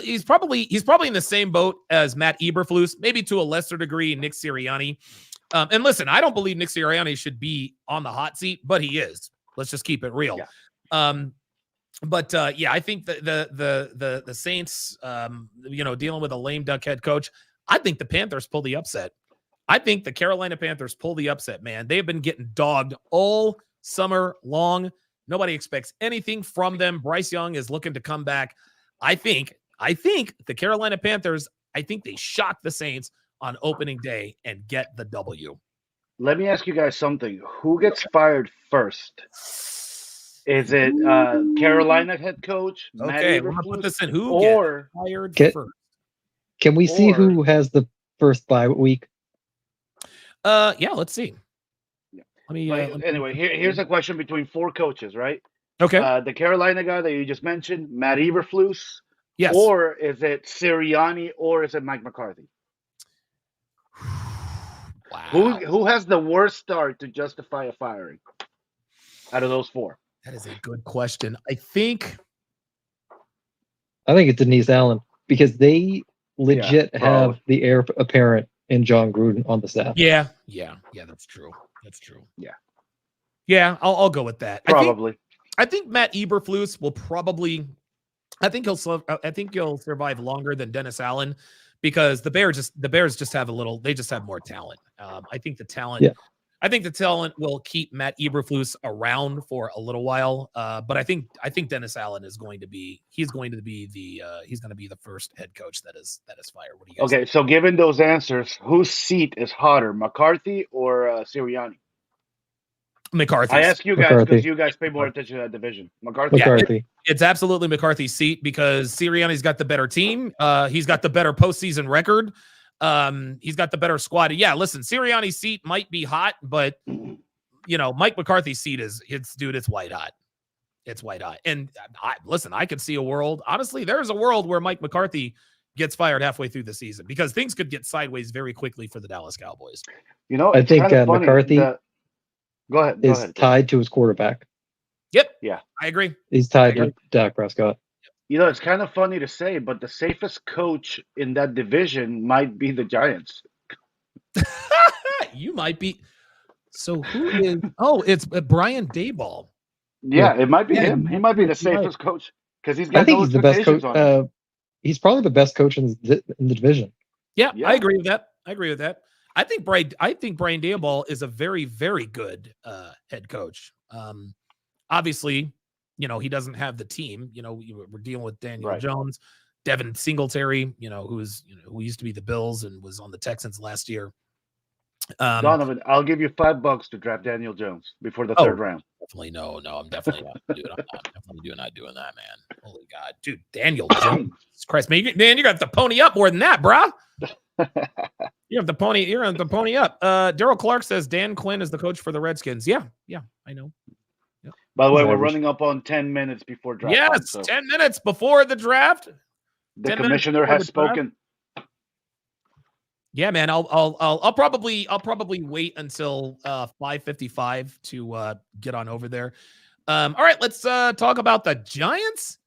he's probably in the same boat as Matt Eberflus, maybe to a lesser degree Nick Sirianni. And listen, I don't believe Nick Sirianni should be on the hot seat, but he is. Let's just keep it real. Yeah. I think the Saints, dealing with a lame duck head coach. I think the Panthers pull the upset. I think the Carolina Panthers pull the upset, man. They've been getting dogged all summer long. Nobody expects anything from them. Bryce Young is looking to come back. I think the Carolina Panthers, I think they shock the Saints on opening day and get the W. Let me ask you guys something. Who gets fired first? Is it Carolina head coach? Okay, we're going to put this in. Who gets fired first? Can we see who has the first bye week? Yeah, let's see. Anyway, here's a question between 4 coaches, right? Okay. The Carolina guy that you just mentioned, Matt Eberflus. Yes. Or is it Sirianni, or is it Mike McCarthy? Wow. Who has the worst start to justify a firing out of those 4? That is a good question. I think it's Denise Allen, because they legit have the heir apparent in John Gruden on the staff. Yeah, that's true. Yeah, I'll go with that. Probably. I think Matt Eberflus will probably. I think he'll survive longer than Dennis Allen, because the Bears just have they just have more talent. I think the talent. Yeah. I think the talent will keep Matt Eberflus around for a little while. But I think Dennis Allen is going to be the first head coach that is fired. What do you guys think? So given those answers, whose seat is hotter, McCarthy or Sirianni? McCarthy. I ask you guys because you guys pay more attention to that division. McCarthy. Yeah, it's absolutely McCarthy's seat, because Sirianni's got the better team. He's got the better postseason record. He's got the better squad. Yeah, listen, Sirianni's seat might be hot, but Mike McCarthy's seat it's white hot. It's white hot. And I could see a world. Honestly, there's a world where Mike McCarthy gets fired halfway through the season, because things could get sideways very quickly for the Dallas Cowboys. I think McCarthy Go ahead. Tied to his quarterback. Yep. Yeah. I agree. He's tied to Dak Prescott. It's kind of funny to say, but the safest coach in that division might be the Giants. You might be. So who is? Oh, it's Brian Daboll. Yeah, it might be him. He might be the safest coach, because he's got. I think he's the best coach. He's probably the best coach in the division. Yeah, I agree with that. I think Brian Daboll is a very, very good head coach. Obviously, he doesn't have the team. We're dealing with Daniel Right. Jones, Devin Singletary, who used to be the Bills and was on the Texans last year. Donovan, I'll give you $5 to draft Daniel Jones before the Oh, third round. Definitely no. I'm definitely not, dude. I'm definitely not doing that, man. Holy God, dude, Daniel Jones, Christ, man, you got the pony up more than that, bro. You have the pony. You're on the pony up. Daryl Clark says Dan Quinn is the coach for the Redskins. Yeah, I know. Yep. By the way, we're running up on 10 minutes before draft. Yes, time, so 10 minutes before the draft. the commissioner has spoken. Yeah, man. I'll probably wait until 5:55 to get on over there. All right, let's talk about the Giants.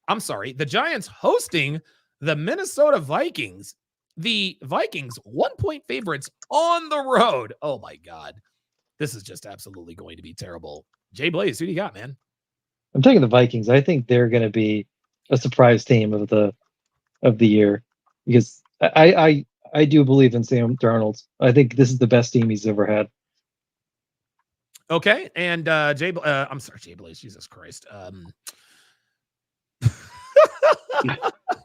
I'm sorry, the Giants hosting the Minnesota Vikings. The Vikings 1-point favorites on the road. Oh my God, this is just absolutely going to be terrible. Jay Blaze, who do you got, man? I'm taking the Vikings. I think they're going to be a surprise team of the year because I do believe in Sam Darnold. I think this is the best team he's ever had. Okay, and I'm sorry, Jay Blaze. Jesus Christ.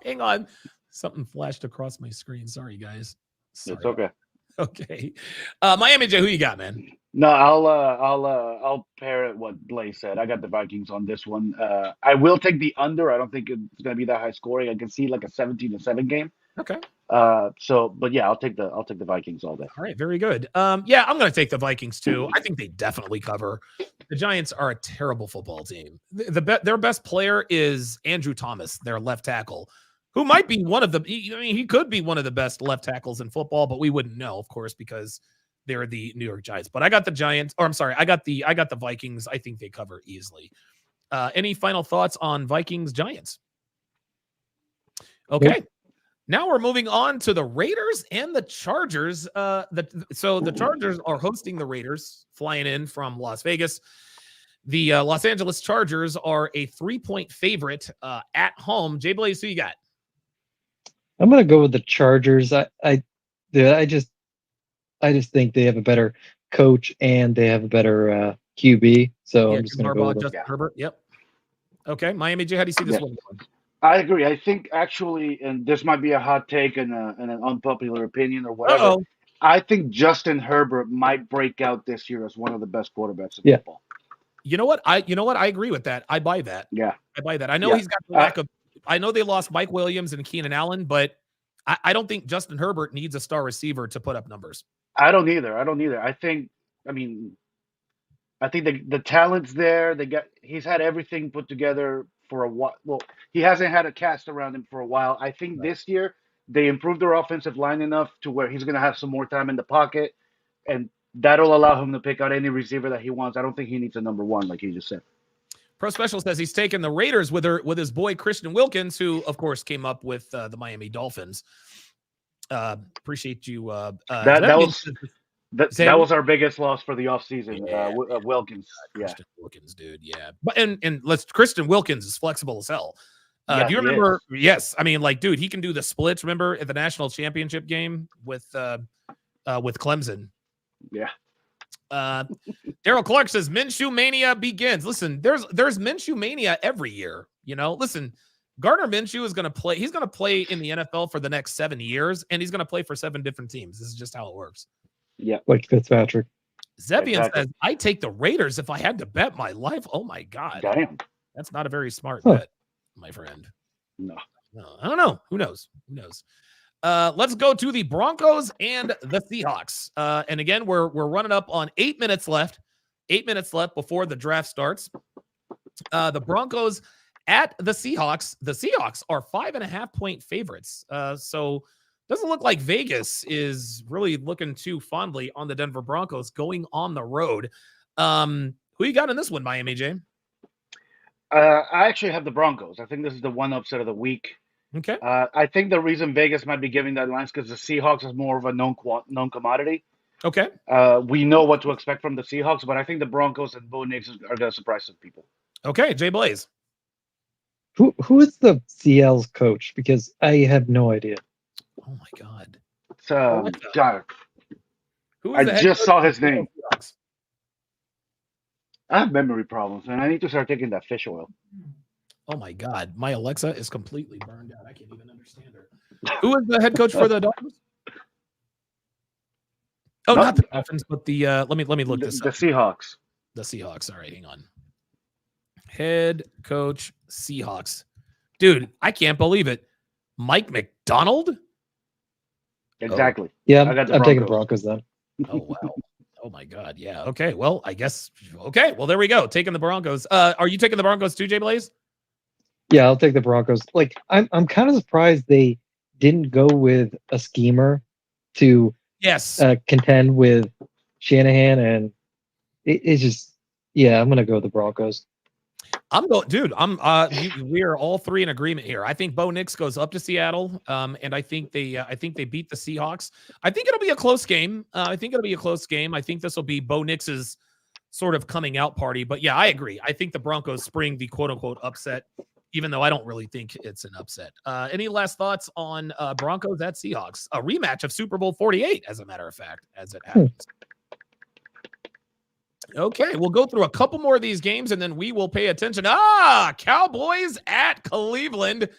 Hang on, something flashed across my screen. Sorry, guys. Sorry. It's okay. Okay, Miami Jay, who you got, man? No, I'll parrot what Blaze said. I got the Vikings on this one. I will take the under. I don't think it's going to be that high scoring. I can see like a 17-7 game. Okay. But yeah, I'll take the Vikings all day. All right, very good. Yeah, I'm going to take the Vikings too. I think they definitely cover. The Giants are a terrible football team. Their best player is Andrew Thomas, their left tackle, who might be one of the. He could be one of the best left tackles in football, but we wouldn't know, of course, because they're the New York Giants. But I got the Giants, or I'm sorry, I got the Vikings. I think they cover easily. Any final thoughts on Vikings Giants? Okay. Yep. Now we're moving on to the Raiders and the Chargers. So the Chargers are hosting the Raiders, flying in from Las Vegas. The Los Angeles Chargers are a 3-point favorite at home. Jay Blaze, who you got? I'm going to go with the Chargers. I just think they have a better coach and they have a better QB. So I'm just going to go with Justin Herbert. Yep. Okay, Miami J, how do you see this one going? I agree. I think actually, and this might be a hot take and an unpopular opinion or whatever. Uh-oh. I think Justin Herbert might break out this year as one of the best quarterbacks in football. You know what? I agree with that. I buy that. Yeah, I buy that. I know he's got the lack of. I know they lost Mike Williams and Keenan Allen, but I don't think Justin Herbert needs a star receiver to put up numbers. I don't either. I think the talent's there. He's had everything put together for a while. Well, he hasn't had a cast around him for a while. I think this year they improved their offensive line enough to where he's going to have some more time in the pocket, and that'll allow him to pick out any receiver that he wants. I don't think he needs a number one, like you just said. Pro Special says he's taken the Raiders with his boy Christian Wilkins, who of course came up with the Miami Dolphins. Appreciate you. That was our biggest loss for the offseason. Wilkins. Christian Wilkins, dude. Yeah. But and Christian Wilkins is flexible as hell. Do you remember? Yes. I mean, like, dude, he can do the splits. Remember at the national championship game with Clemson? Yeah. Daryl Clark says Minshew mania begins. Listen, there's Minshew mania every year. Listen, Gardner Minshew is going to play. He's going to play in the NFL for the next 7 years, and he's going to play for 7 different teams. This is just how it works. Yeah, like Fitzpatrick. Zebian says, I take the Raiders if I had to bet my life. Oh my God. Damn. That's not a very smart bet, my friend. No. I don't know. Who knows? Let's go to the Broncos and the Seahawks. And again, we're running up on 8 minutes left. 8 minutes left before the draft starts. The Broncos at the Seahawks. The Seahawks are 5.5-point favorites. So doesn't look like Vegas is really looking too fondly on the Denver Broncos going on the road. Who you got in this one, Miami J? I actually have the Broncos. I think this is the one upset of the week. Okay. I think the reason Vegas might be giving that line is because the Seahawks is more of a known commodity. Okay. We know what to expect from the Seahawks, but I think the Broncos and Bo Nix are going to surprise some people. Okay, Jay Blaze. Who is the CL's coach? Because I have no idea. Oh my God. God. Who is I just saw his name. I have memory problems, and I need to start taking that fish oil. Oh my God, my Alexa is completely burned out. I can't even understand her. Who is the head coach for the Dolphins? Oh, No, not the Dolphins, but the let me look this the up. Seahawks. The Seahawks. All right, hang on. Head coach Seahawks. Dude, I can't believe it. Mike McDonald? Exactly. Yeah, I got the I'm taking Broncos. Broncos then. Oh wow. Oh my God. Yeah. Okay. Well, I guess. Okay. Well, there we go. Taking the Broncos. Are you taking the Broncos too, Jay Blaze? Yeah, I'll take the Broncos. Like, I'm kind of surprised they didn't go with a schemer to Yes. contend with Shanahan, and it's just, yeah, I'm gonna go with the Broncos. I'm going, dude. We are all three in agreement here. I think Bo Nix goes up to Seattle, and I think they beat the Seahawks. I think it'll be a close game. I think this will be Bo Nix's sort of coming out party. But yeah, I agree. I think the Broncos spring the quote unquote upset, even though I don't really think it's an upset. Any last thoughts on Broncos at Seahawks? A rematch of Super Bowl 48, as a matter of fact, as it happens. Okay, we'll go through a couple more of these games and then we will pay attention. Cowboys at Cleveland.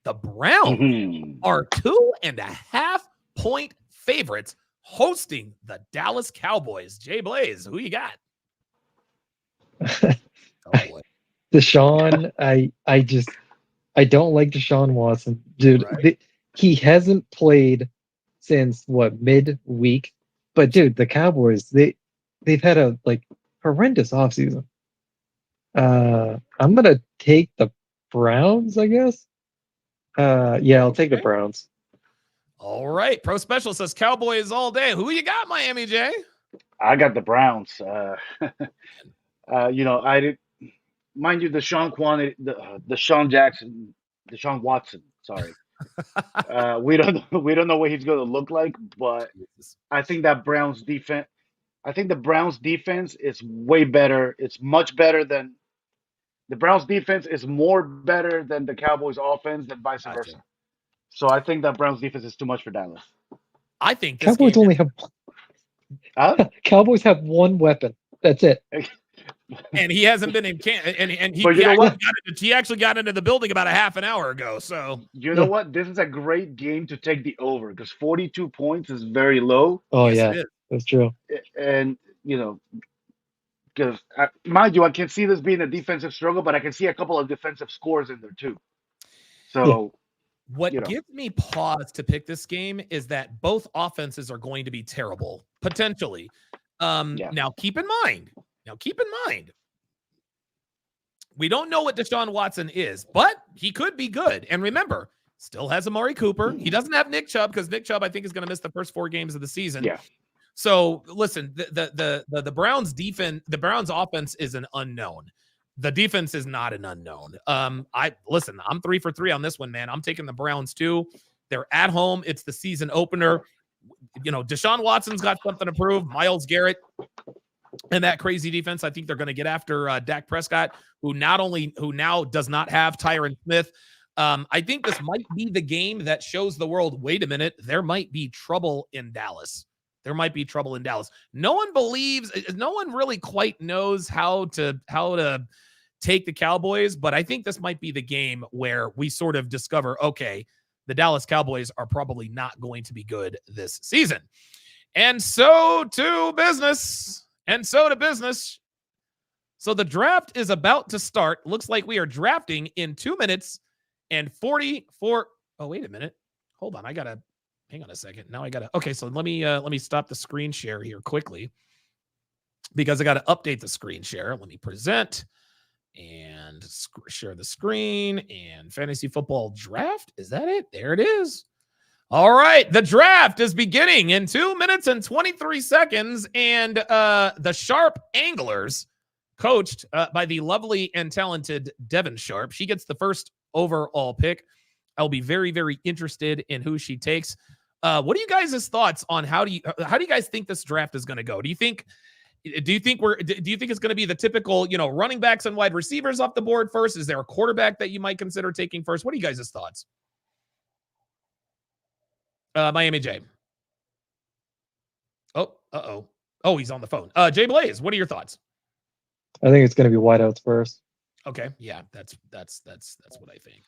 The Browns are 2.5 point favorites hosting the Dallas Cowboys. Jay Blaze, who you got? Deshaun, I don't like Deshaun Watson, dude. Right. He hasn't played since midweek, but dude, the Cowboys they've had a horrendous offseason. I'm gonna take the Browns, I guess. Yeah, I'll take the Browns. Oh. All right. Pro Special says Cowboys all day. Who you got, Miami Jay? I got the Browns. I did. Mind you, Deshaun Watson. Sorry. We don't know what he's going to look like, but I think that Browns defense. I think the Browns defense is way better. It's much better than the Browns defense is more better than the Cowboys offense and vice versa. So I think that Browns defense is too much for Dallas. I think this Cowboys only have Cowboys have one weapon. That's it. And he hasn't been in camp, and he actually got into the building about a half an hour ago. So you know what? This is a great game to take the over because 42 points is very low. Oh yeah, that's true. And because mind you, I can see this being a defensive struggle, but I can see a couple of defensive scores in there too. So what gives me pause to pick this game is that both offenses are going to be terrible potentially. Now keep in mind, we don't know what Deshaun Watson is, but he could be good. And remember, still has Amari Cooper. He doesn't have Nick Chubb because Nick Chubb, I think, is going to miss the first 4 games of the season. Yeah. So listen, the Browns defense, the Browns offense is an unknown. The defense is not an unknown. I'm 3 for 3 on this one, man. I'm taking the Browns too. They're at home. It's the season opener. Deshaun Watson's got something to prove. Myles Garrett and that crazy defense. I think they're going to get after Dak Prescott, who now does not have Tyron Smith. I think this might be the game that shows the world, wait a minute, there might be trouble in Dallas. No one really quite knows how to take the Cowboys, but I think this might be the game where we sort of discover, okay, the Dallas Cowboys are probably not going to be good this season. And so to business. So the draft is about to start. Looks like we are drafting in 2 minutes and 44. Oh, wait a minute. Hold on. Hang on a second. Now okay. So let me stop the screen share here quickly because I got to update the screen share. Let me present and share the screen and fantasy football draft. Is that it? There it is. All right. The draft is beginning in 2 minutes and 23 seconds. And the Sharp Anglers, coached by the lovely and talented Devin Sharp, she gets the first overall pick. I'll be very, very interested in who she takes. What are you guys' thoughts on how do you guys think this draft is going to go? Do you think it's going to be the typical, running backs and wide receivers off the board first? Is there a quarterback that you might consider taking first? What are you guys' thoughts? Miami J. Oh, he's on the phone. Jay Blaze, what are your thoughts? I think it's going to be wideouts first. Okay, yeah, that's what I think.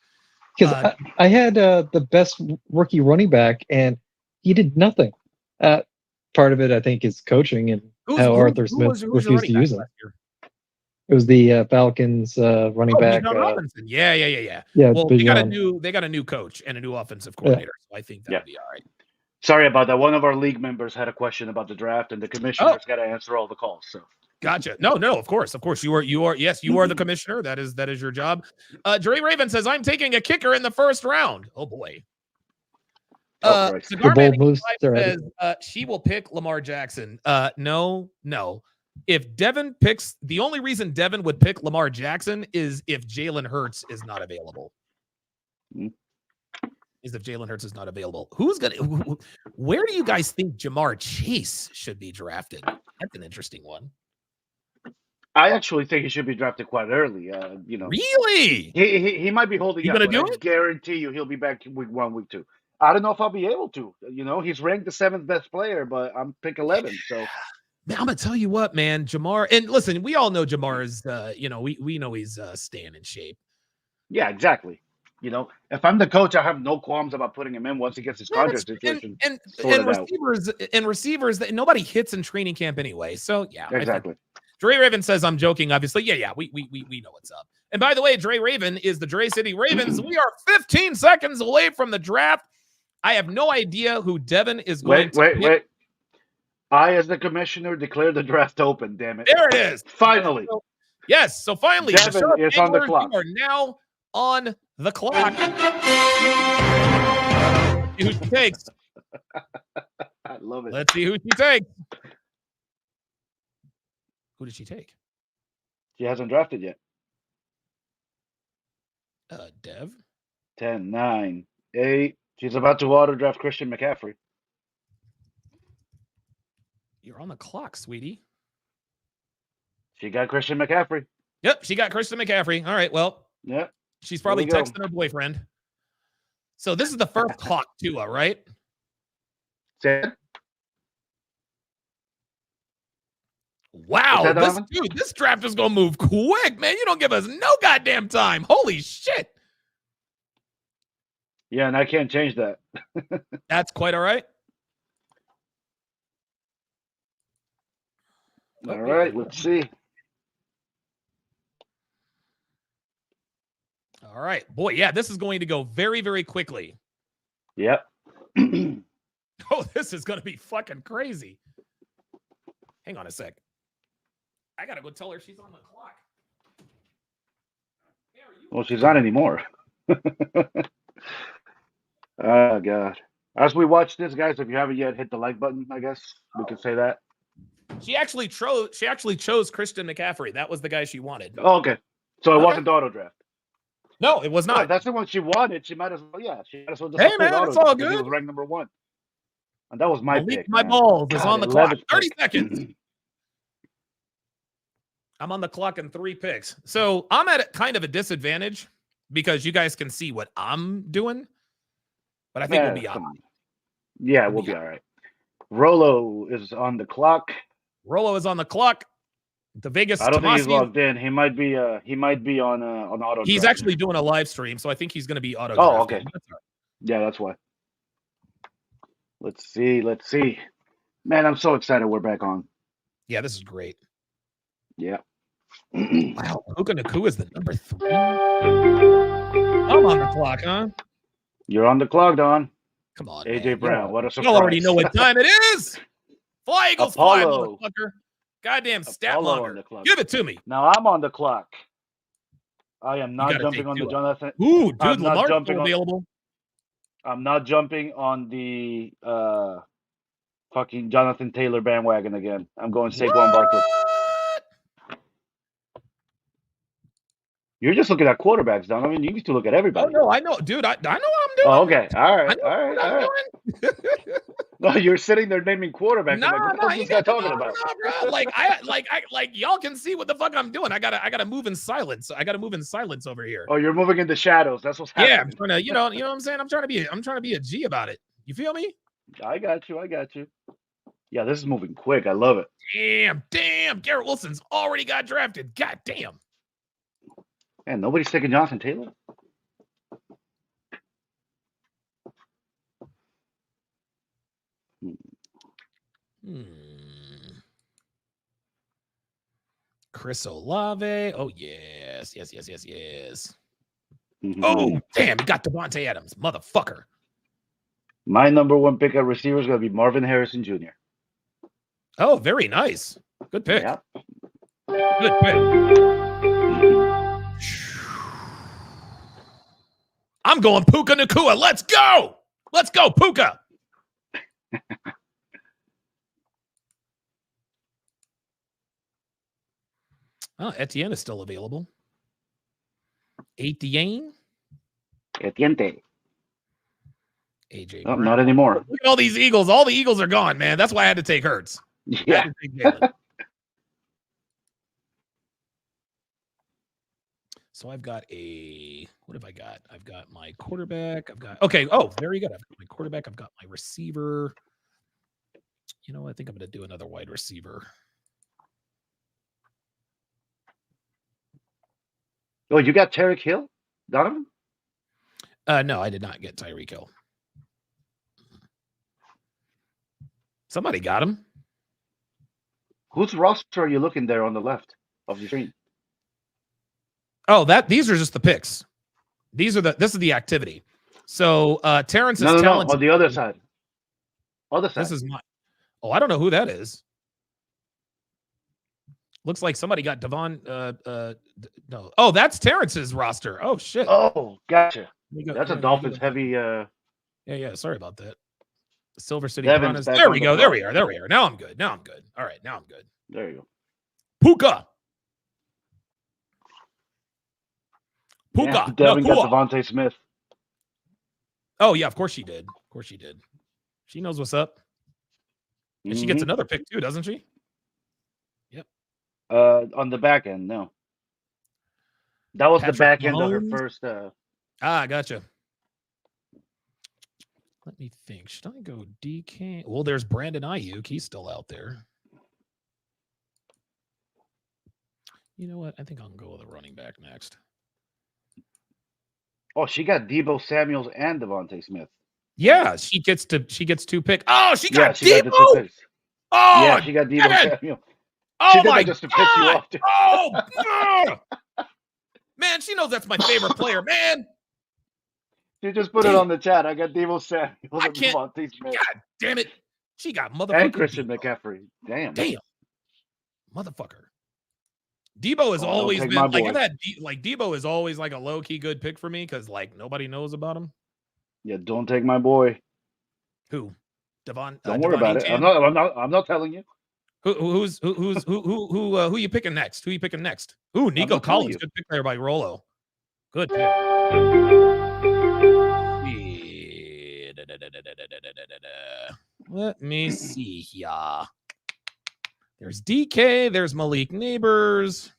Because I had the best rookie running back, and he did nothing. Part of it, I think, is coaching and how Arthur Smith refused to use him. It was the Falcons running back. Bijan Robinson. Yeah. Yeah. Well, they got a new coach and a new offensive coordinator, so I think that'll be all right. Sorry about that. One of our league members had a question about the draft, and the commissioner's got to answer all the calls. So. Gotcha. No, of course. You are. Yes, you are the commissioner. That is your job. Dre Raven says, I'm taking a kicker in the first round. Oh boy. Cigar Man says, she will pick Lamar Jackson. No. If Devin picks, the only reason Devin would pick Lamar Jackson is if Jalen Hurts is not available. Where do you guys think Jamar Chase should be drafted? That's an interesting one. I actually think he should be drafted quite early. Really? He might be holding up. Gonna do I guarantee you he'll be back week 1, week 2. I don't know if I'll be able to. He's ranked the 7th best player, but I'm pick 11. So man, I'm gonna tell you what, man, Jamar. And listen, we all know Jamar is. We know he's staying in shape. Yeah, exactly. If I'm the coach, I have no qualms about putting him in once he gets his contract situation. And receivers, nobody hits in training camp anyway. So yeah, exactly. Dre Raven says, I'm joking, obviously. Yeah, we know what's up. And by the way, Dre Raven is the Dre City Ravens. We are 15 seconds away from the draft. I have no idea who Devin is going to pick. Wait. I, as the commissioner, declare the draft open, damn it. There it is. Finally. So finally, Devin is on the clock. You are now on the clock. See who she takes. I love it. Let's see who she takes. Who did she take? She hasn't drafted yet. Dev. 10, 9, 8. She's about to auto draft Christian McCaffrey. You're on the clock, sweetie. She got Christian McCaffrey. Yep, she got Christian McCaffrey. All right, well. Yep. She's probably texting her boyfriend. So this is the first clock, Tua, right? Wow, this draft is gonna move quick, man. You don't give us no goddamn time. Holy shit. Yeah, and I can't change that. That's quite all right. All right, let's see. All right. Boy, yeah, this is going to go very, very quickly. Yep. Oh, this is going to be fucking crazy. Hang on a sec. I got to go tell her she's on the clock. Well, she's not anymore. Oh, God. As we watch this, guys, if you haven't yet, hit the like button, I guess. We can say that. She actually chose Christian McCaffrey. That was the guy she wanted. Oh, okay. So it wasn't the auto draft. No, it was not. No, that's the one she wanted. She might as well, She might as well just hey, man, it's all good. It was ranked number 1. And that was my pick. My balls is on the clock. 30 seconds. I'm on the clock in 3 picks. So I'm at kind of a disadvantage because you guys can see what I'm doing. But I think we'll be all right. Yeah, we'll be all right. Rolo is on the clock. The Vegas. I don't think he's logged in. He might be on auto. He's actually doing a live stream, so I think he's going to be auto. Oh, okay. Yeah, that's why. Let's see. Man, I'm so excited we're back on. Yeah, this is great. Yeah. Wow, Puka Nakua is the number 3. I'm on the clock, huh? You're on the clock, Don. Come on, AJ man. Brown. What a surprise! You already know what time it is. Fly Eagles, fly, Apollo. motherfucker! Goddamn stat Apollo longer. Give it to me. Now I'm on the clock. I am not jumping on the Jonathan. Ooh, dude, Lamar's available. I'm not jumping on the fucking Jonathan Taylor bandwagon again. I'm going Saquon Barkley. You're just looking at quarterbacks, Don. I mean, you need to look at everybody. Oh, no, I know. Dude, I know what I'm doing. Oh, okay. All right. No, you're sitting there naming quarterbacks. No, like, what is this guy talking about? No, bro. Like y'all can see what the fuck I'm doing. I gotta move in silence. I gotta move in silence over here. Oh, you're moving in the shadows. That's what's happening. Yeah, I'm trying to, you know what I'm saying? I'm trying to be a G about it. You feel me? I got you. Yeah, this is moving quick. I love it. Damn. Garrett Wilson's already got drafted. God damn. And nobody's taking Jonathan Taylor. Chris Olave. Oh, yes. Mm-hmm. Oh, damn. He got Devontae Adams. Motherfucker. My number one pick at receiver is going to be Marvin Harrison Jr. Oh, very nice. Good pick. Yeah. Good pick. I'm going Puka Nacua. Let's go. Let's go, Puka. Oh, Etienne is still available. Etienne. AJ AJ. Oh, Brown. not anymore. Look at all these Eagles. All the Eagles are gone, man. That's why I had to take Hurts. Yeah. So I've got what have I got? I've got my quarterback. Okay. Oh, very good. I've got my quarterback. I've got my receiver. You know, I think I'm going to do another wide receiver. Oh, you got Tyreek Hill, Donovan? No, I did not get Tyreek Hill. Somebody got him. Whose roster are you looking there on the left of the screen? Oh, these are just the picks. This is the activity. So Terrence is talented. No, on the other side. Other side. This is my. Oh, I don't know who that is. Looks like somebody got Devon. No. Oh, that's Terrence's roster. Oh shit. Oh, gotcha. That's a Dolphins heavy. Yeah. Sorry about that. Silver City Devin's Piranhas. There we go. There we are. Now I'm good. All right. Now I'm good. There you go. Puka. Yeah, Devin got Devontae Smith. Oh yeah, of course she did. She knows what's up. And she gets another pick too, doesn't she? Yep. On the back end, no. That was Patrick the back end Mahomes? of her first. Gotcha. Let me think. Should I go DK? Well, there's Brandon Ayuk. He's still out there. You know what? I think I'll go with a running back next. Oh, she got Deebo Samuels and Devontae Smith. Yeah, she gets 2 picks. Oh, she got Deebo. Deebo. Got the 2 picks. Oh, yeah, she got Deebo Samuels. Oh she did my that just to piss you off. Oh, man, she knows that's my favorite player, man. She just put it on the chat. I got Deebo Samuels and can't. Devontae Smith. God damn it. She got motherfucker. And Christian McCaffrey. Damn. Motherfucker. Debo has always been like boy. I've had Debo is always like a low-key good pick for me because like nobody knows about him. Yeah, don't take my boy. Who? Devon. Don't worry about it. I'm not telling you. Who you picking next? Ooh, Nico Collins, good pick there by Rolo. Good pick. Let me see here. There's DK. There's Malik Neighbors.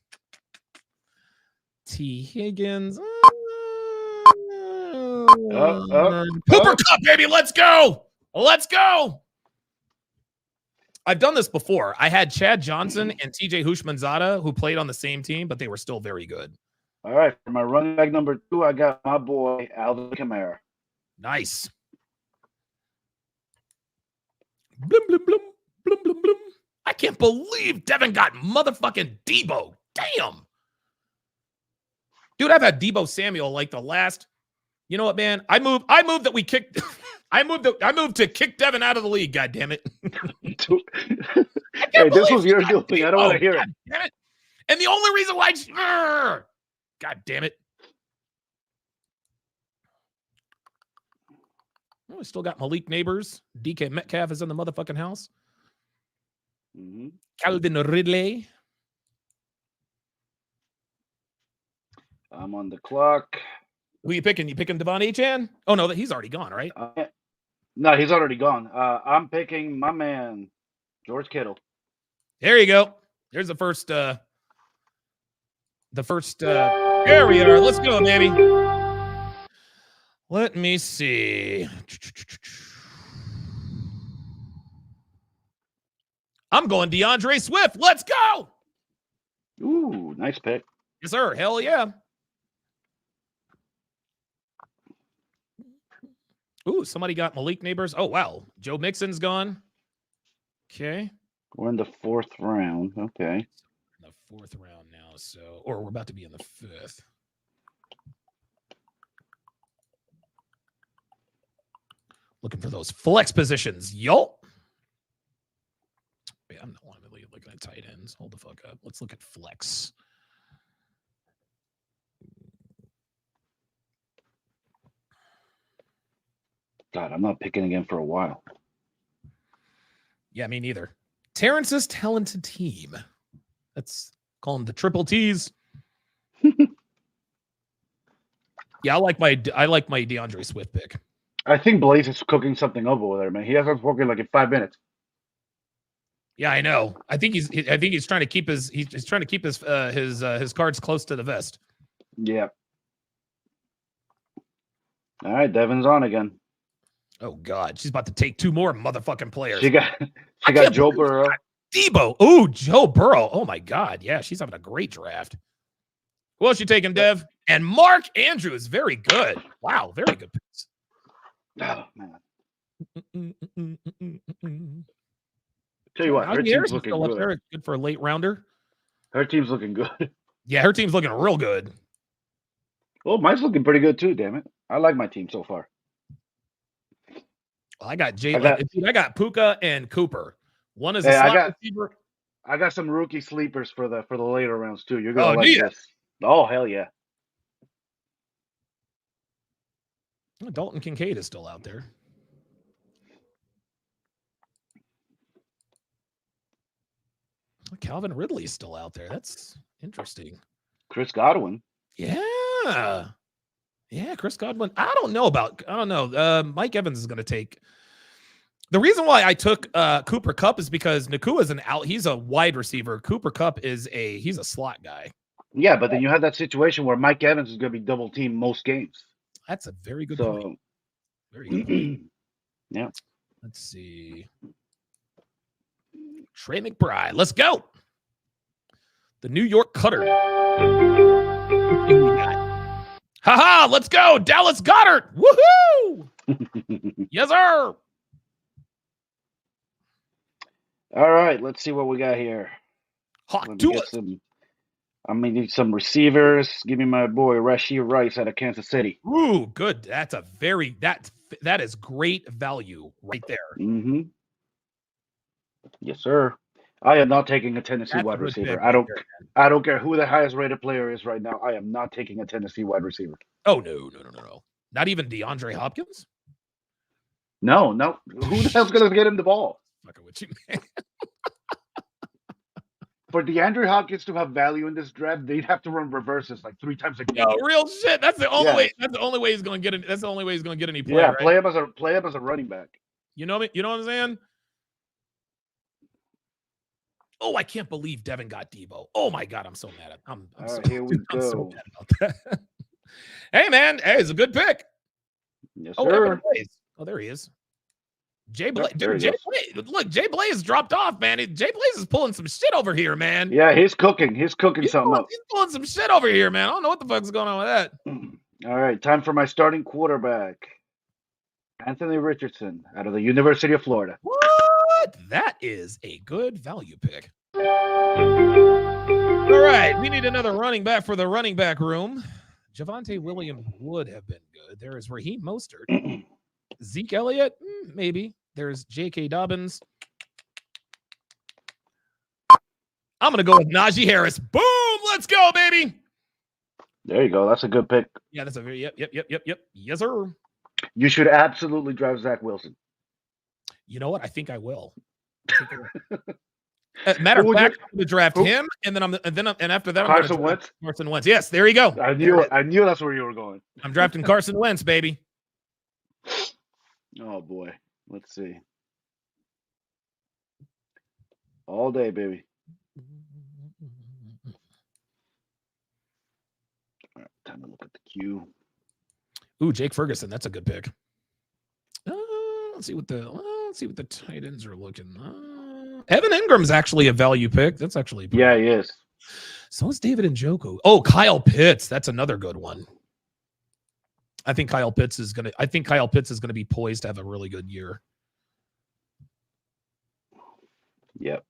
T. Higgins. Cooper Cup, baby. Let's go. I've done this before. I had Chad Johnson and TJ Hushmanzada who played on the same team, but they were still very good. All right. For my running back number 2, I got my boy, Alvin Kamara. Nice. Blum, blum, blum, blum, blum, blum. I can't believe Devin got motherfucking Debo. Damn. Dude, I've had Debo Samuel like the last. You know what, man? I moved that we kicked. I moved to kick Devin out of the league. God damn it. Hey, this was your doing. I don't want to hear it. Damn it. And the only reason why. God damn it. Oh, we still got Malik Neighbors. DK Metcalf is in the motherfucking house. Mm-hmm. Calvin Ridley. I'm on the clock. Who you picking? You picking Devon Achane? Oh, no, he's already gone, right? No, he's already gone. I'm picking my man, George Kittle. There you go. There's the first. There we are. Let's go, baby. Let me see. I'm going DeAndre Swift. Let's go. Ooh, nice pick. Yes, sir. Hell yeah. Ooh, somebody got Malik Neighbors. Oh, wow. Joe Mixon's gone. Okay. We're in the 4th round. Okay. In the 4th round now, or we're about to be in the 5th. Looking for those flex positions. Yo. Wait, I'm not really looking at tight ends. Hold the fuck up. Let's look at flex. God, I'm not picking again for a while. Yeah, me neither. Terrence's talented team. Let's call them the triple T's. Yeah, I like my DeAndre Swift pick. I think Blaze is cooking something up over there, man. He hasn't spoken like in 5 minutes. Yeah, I know. I think he's trying to keep his cards close to the vest. Yeah. All right, Devin's on again. Oh God, she's about to take 2 more motherfucking players. She got Joe Burrow. Debo. Ooh, Joe Burrow. Oh my God. Yeah, she's having a great draft. Who else you taking, Dev? And Mark Andrews. Very good. Wow, very good picks. Oh, man. Tell you what, her team's looking good. Good for a late rounder. Her team's looking good. Yeah, her team's looking real good. Well, mine's looking pretty good too, damn it. I like my team so far. Well, I got Puka and Cooper. One is a slot receiver. I got some rookie sleepers for the later rounds too. You're gonna like this. Oh hell yeah. Dalton Kincaid is still out there. Calvin Ridley's still out there. That's interesting. Chris Godwin. Yeah. Yeah, Chris Godwin. I don't know. Mike Evans is going to take. The reason why I took Cooper Kupp is because Nakua's he's a wide receiver. Cooper Kupp he's a slot guy. Yeah, but then you have that situation where Mike Evans is going to be double teamed most games. That's a very good point. Very good point. Yeah. Let's see. Trey McBride. Let's go. The New York Cutter. Ha-ha, let's go. Dallas Goedert. Woohoo! Yes, sir. All right, let's see what we got here. I'm gonna need some receivers. Give me my boy Rashee Rice out of Kansas City. Ooh, good. That's that is great value right there. Mm-hmm. Yes, sir. I am not taking a Tennessee wide receiver. I don't care who the highest rated player is right now. I am not taking a Tennessee wide receiver. Oh no. Not even DeAndre Hopkins? No. Who the hell's gonna get him the ball? Fucking with you, man. For DeAndre Hopkins to have value in this draft, they'd have to run reverses like 3 times a game. No, real shit. That's the only way. That's the only way he's gonna get it. That's the only way he's gonna get any play. Yeah, right? play him as a running back. You know me. You know what I'm saying? Oh, I can't believe Devin got Debo. Oh my God, I'm so mad at him. I'm so mad about that. Hey man, it's a good pick. Yes, sir. Oh, there he is. Jay Blaze. Look, Jay Blaze dropped off, man. Jay Blaze is pulling some shit over here, man. Yeah, he's cooking something up. He's pulling some shit over here, man. I don't know what the fuck's going on with that. All right, time for my starting quarterback. Anthony Richardson out of the University of Florida. What? That is a good value pick. All right, we need another running back for the running back room. Javonte Williams would have been good. There is Raheem Mostert. Zeke Elliott, maybe. There's J.K. Dobbins. I'm going to go with Najee Harris. Boom! Let's go, baby! There you go. That's a good pick. Yeah, that's a very, yep. Yes, sir. You should absolutely draft Zach Wilson. You know what? I think I will. Matter of fact, I'm going to draft him, and after that, Carson Wentz. Carson Wentz. Yes, there you go. I knew that's where you were going. I'm drafting Carson Wentz, baby. Oh boy, let's see. All day, baby. All right, time to look at the queue. Ooh, Jake Ferguson. That's a good pick. Let's see what the tight ends are looking. Evan Ingram's actually a value pick. That's actually Yeah, he is. So is David Njoku. Oh, Kyle Pitts. That's another good one. I think Kyle Pitts is gonna be poised to have a really good year. Yep.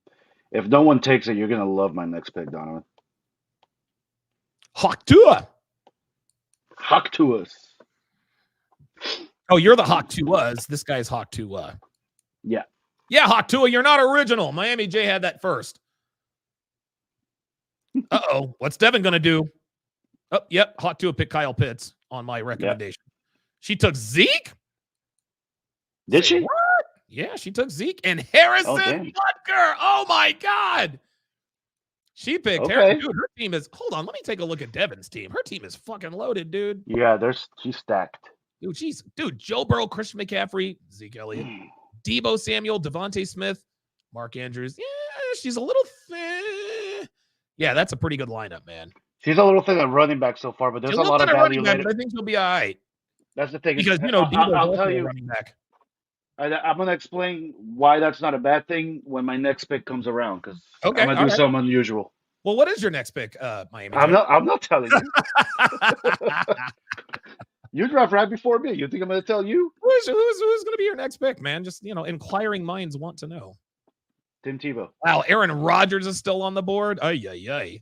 If no one takes it, you're gonna love my next pick, Donovan. Hawk Tua. Hawk to us. Oh, you're the Hawk Tuas. This guy's Hawk Tua. Yeah. Yeah, Hawk Tua, you're not original. Miami J had that first. Uh-oh. What's Devin gonna do? Oh, yep. Hawk Tua picked Kyle Pitts on my recommendation. Yep. She took Zeke? Did she? What? Yeah, she took Zeke and Harrison Butker. Oh my God. She picked Harrison. Dude, her team is hold on. Let me take a look at Devin's team. Her team is fucking loaded, dude. Yeah, she's stacked. Dude, Joe Burrow, Christian McCaffrey, Zeke Elliott, Deebo Samuel, Devontae Smith, Mark Andrews. Yeah, she's a little thin. Yeah, that's a pretty good lineup, man. She's a little thin at running back so far, but there's a lot of value later. But I think she'll be all right. That's the thing. Because, I'll tell you, running back. I'm going to explain why that's not a bad thing when my next pick comes around, because I'm going to do something unusual. Well, what is your next pick, Miami? I'm not telling you. You draft right before me. You think I'm going to tell you? Who's going to be your next pick, man? Just, inquiring minds want to know. Tim Tebow. Wow, Aaron Rodgers is still on the board. Ay.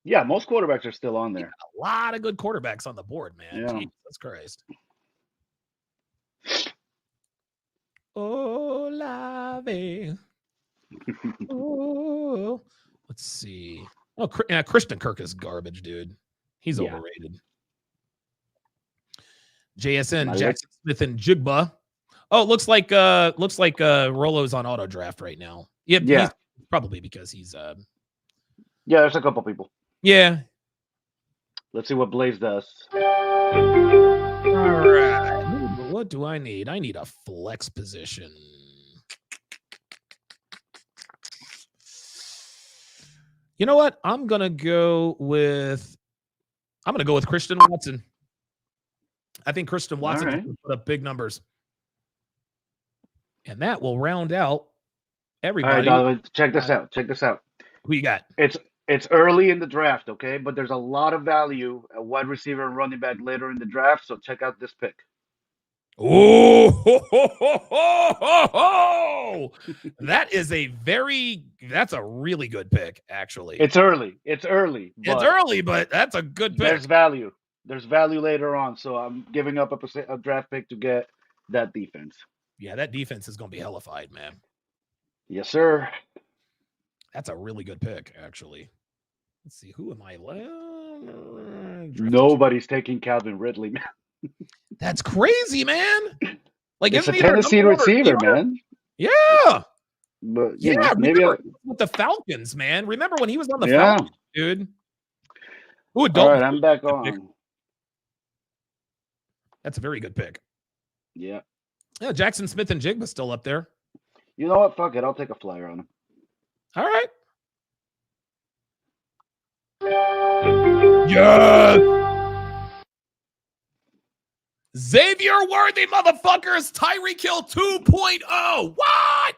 Yeah, most quarterbacks are still on there. Yeah, a lot of good quarterbacks on the board, man. Yeah. Jesus Christ. Olave. Oh. Let's see. Oh, Christian Kirk is garbage, dude. He's overrated. JSN, Jackson Smith and Jigba. Oh, looks like Rolo's on auto draft right now. Yeah. Probably because he's Yeah, there's a couple people. Yeah. Let's see what Blaze does. All right. What do I need? I need a flex position. You know what? I'm gonna go with Christian Watson. I think Christian Watson can put up big numbers. And that will round out everybody. All right, check this out. Who you got? It's early in the draft, okay? But there's a lot of value at wide receiver and running back later in the draft, so check out this pick. Oh, that's a really good pick, actually. It's early. But that's a good pick. There's value later on, so I'm giving up a draft pick to get that defense. Yeah, that defense is going to be hellified, man. Yes, sir. That's a really good pick, actually. Let's see. Who am I? Nobody's taking Calvin Ridley, man. That's crazy, man. Like, it's a Tennessee receiver, man. Yeah. But maybe with the Falcons, man. Remember when he was on the Falcons, dude? All right, I'm back on. That's a very good pick. Yeah. Yeah, Jackson Smith and Jigba still up there. You know what? Fuck it. I'll take a flyer on him. All right. Yes. Xavier Worthy, motherfuckers. Tyreek Hill 2.0. What?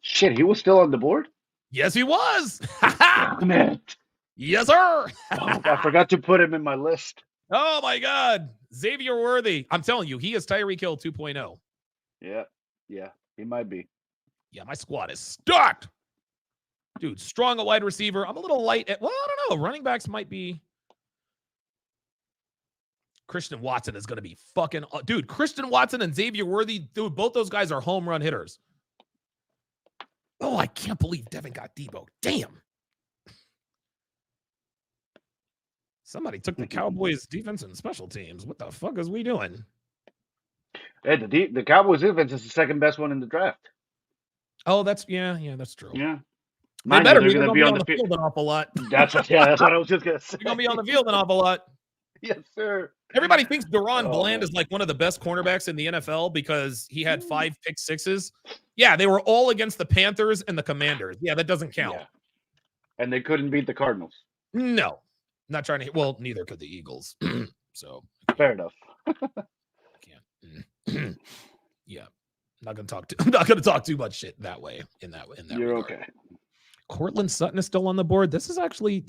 Shit, he was still on the board? Yes, he was. Damn it. Yes, sir. I forgot to put him in my list. Oh, my God. Xavier Worthy. I'm telling you, he is Tyreek Hill 2.0. Yeah, he might be. Yeah, my squad is stacked. Dude, strong at wide receiver. I'm a little light at, well, I don't know. Running backs might be. Christian Watson is going to be fucking. Dude, Christian Watson and Xavier Worthy, dude, both those guys are home run hitters. Oh, I can't believe Devin got Deebo. Damn. Somebody took the Cowboys defense and special teams. What the fuck is we doing? Hey, the Cowboys defense is the second best one in the draft. Oh, that's true. Yeah. They better be on the field an awful lot. That's what I was just gonna say. They're gonna be on the field an awful lot. Yes, sir. Everybody thinks Deron Bland is like one of the best cornerbacks in the NFL because he had 5 pick sixes. Yeah, they were all against the Panthers and the Commanders. Yeah, that doesn't count. Yeah. And they couldn't beat the Cardinals. No, not trying to. Well, neither could the Eagles. So fair enough. Can't. Yeah. I'm not gonna talk too much shit that way. In that You're regard. okay. Cortland Sutton is still on the board. This is actually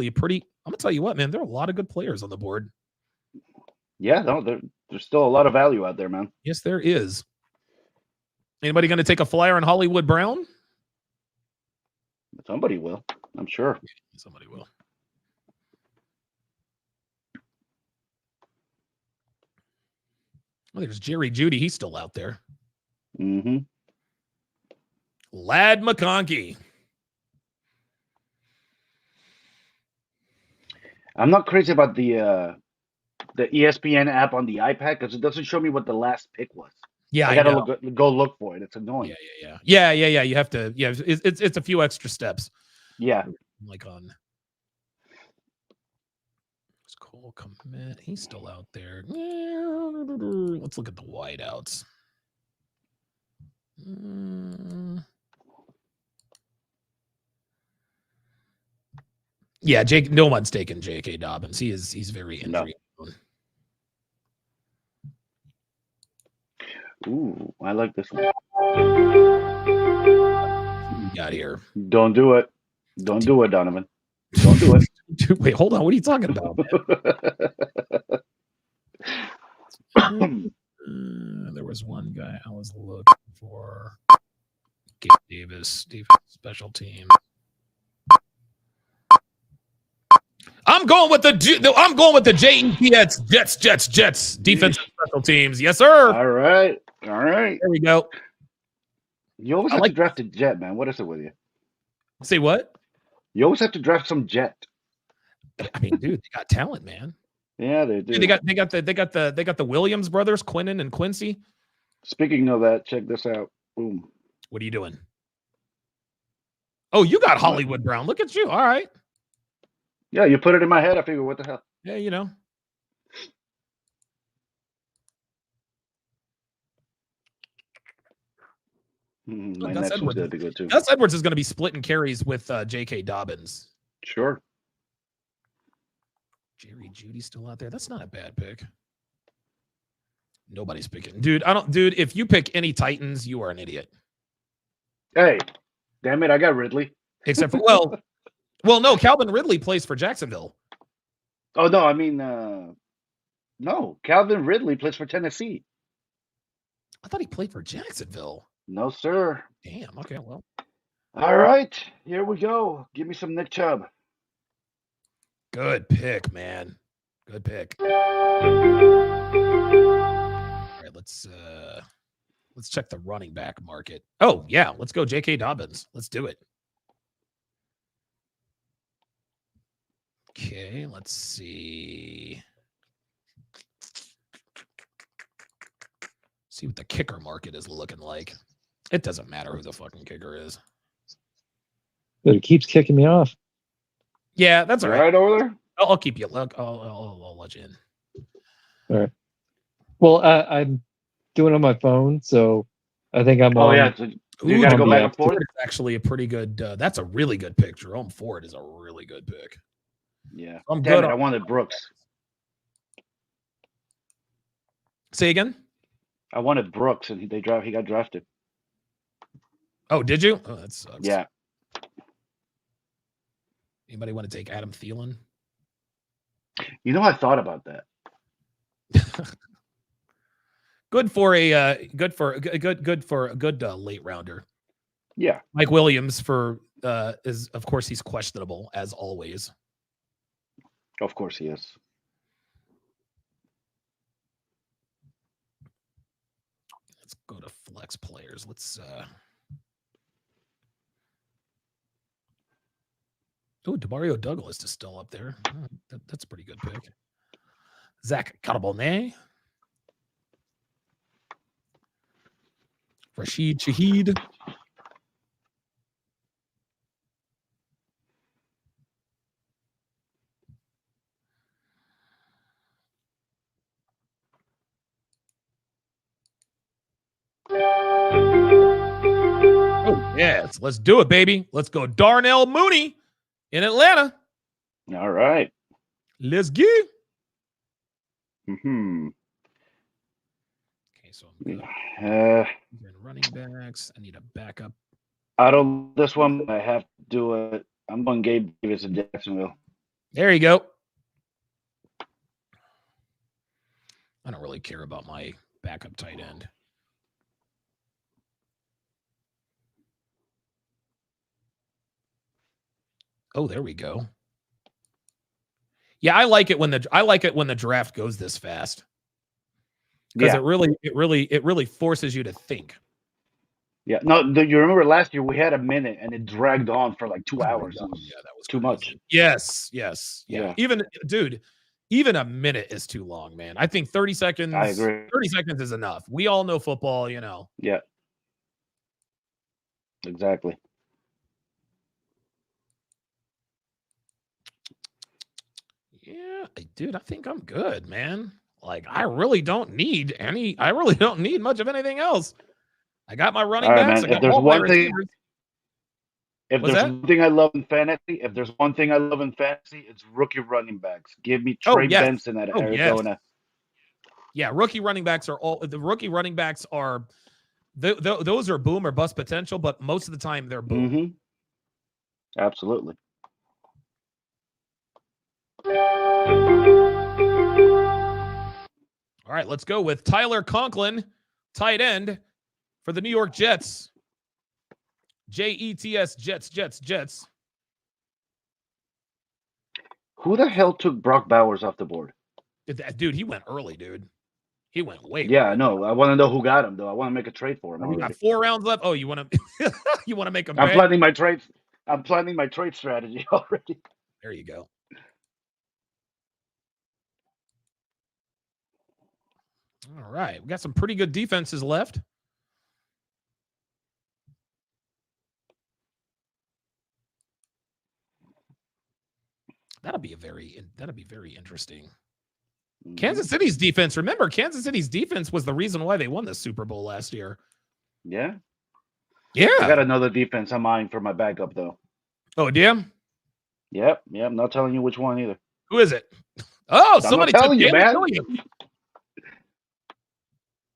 a pretty. I'm gonna tell you what, man. There are a lot of good players on the board. Yeah, no, there's still a lot of value out there, man. Yes, there is. Anybody going to take a flyer on Hollywood Brown? Somebody will, I'm sure. Somebody will. Oh, there's Jerry Jeudy. He's still out there. Mm-hmm. Lad McConkey. I'm not crazy about the ESPN app on the iPad because it doesn't show me what the last pick was. Yeah, I gotta go look for it. It's annoying. Yeah. You have to. Yeah, it's a few extra steps. Yeah. Like on. It's Cole Kmet. He's still out there. Let's look at the wideouts. Yeah, no one's taken J.K. Dobbins. He's very injury prone. Ooh, I like this one. Got here. Don't do it. Don't do it, Donovan. Don't do it. Dude, wait, hold on. What are you talking about, man? There was one guy I was looking for. Gabe Davis, defense special team. I'm going with the Jets defensive special teams. Yes, sir. All right. There we go. You always have to draft a Jet, man. What is it with you? Say what? You always have to draft some Jet. I mean, dude, they got talent, man. Yeah, they do. Dude, they got the Williams brothers, Quinnen and Quincy. Speaking of that, check this out. Boom. What are you doing? Oh, you got Hollywood Brown. Look at you. All right. Yeah, you put it in my head. I figured, what the hell? Yeah, you know. My next one's going to be good, too. Gus Edwards is going to be splitting carries with J.K. Dobbins. Sure. Jerry Jeudy still out there. That's not a bad pick. Nobody's picking. Dude, if you pick any Titans, you are an idiot. Hey, damn it, I got Ridley. Except for, well, no, Calvin Ridley plays for Jacksonville. Oh, no, I mean, no, Calvin Ridley plays for Tennessee. I thought he played for Jacksonville. No, sir. Damn, okay, well. All right, here we go. Give me some Nick Chubb. Good pick, man. Good pick. All right, let's check the running back market. Oh, yeah, let's go J.K. Dobbins. Let's do it. Okay, let's see. See what the kicker market is looking like. It doesn't matter who the fucking kicker is. But it keeps kicking me off. Yeah, that's all right. Right over there? I'll keep you. I'll let you in. All right. Well, I'm doing it on my phone, so I think I'm on. Oh, yeah. So you got to go back and forth? It's actually a pretty good. That's a really good pick. Jerome Ford is a really good pick. Yeah. I'm Damn good. it, I wanted Brooks. Say again? I wanted Brooks, and he got drafted. Oh, did you? Oh, that sucks. Yeah. Anybody want to take Adam Thielen? You know, I thought about that. Good for a good late rounder. Yeah. Mike Williams is of course he's questionable as always. Of course he is. Let's go to flex players. Let's Demario Douglas is still up there. That's a pretty good pick. Zach Carbonnet. Rashid Shaheed. Oh, yes. Let's do it, baby. Let's go Darnell Mooney in Atlanta. All right. Let's go. Mm-hmm. Okay, so I'm good. Uh, Running backs. I need a backup. I don't. This one I have to do it. I'm going Gabe Davis in Jacksonville. There you go. I don't really care about my backup tight end. Oh, there we go. Yeah, I like it when the draft goes this fast. Because it really forces you to think. Yeah. No, you remember last year we had a minute and it dragged on for like 2 hours. It was that was too much. Yes. Yeah. Even a minute is too long, man. I think 30 seconds. I agree. 30 seconds is enough. We all know football, Yeah. Exactly. Yeah, dude, I think I'm good, man. Like, I really don't need much of anything else. I got my running backs. Man. If there's one thing I love in fantasy, it's rookie running backs. Give me Trey Benson at Arizona. Yes. Yeah, rookie running backs are those are boom or bust potential, but most of the time they're boom. Mm-hmm. Absolutely. All right, let's go with Tyler Conklin, tight end for the New York Jets. Jets, Jets. Who the hell took Brock Bowers off the board? Dude, he went early, dude. He went way. Yeah, early. I know. I want to know who got him, though. I want to make a trade for him. We got 4 rounds left. Oh, you want to make him? I'm planning my trades. I'm planning my trade strategy already. There you go. All right, we got some pretty good defenses left. That'll be very interesting. Mm-hmm. Kansas City's defense. Remember, Kansas City's defense was the reason why they won the Super Bowl last year. Yeah. Yeah. I got another defense I'm eyeing for my backup, though. Oh, damn. Yep. I'm not telling you which one either. Who is it? Oh, I'm somebody not telling took you, man. Williams.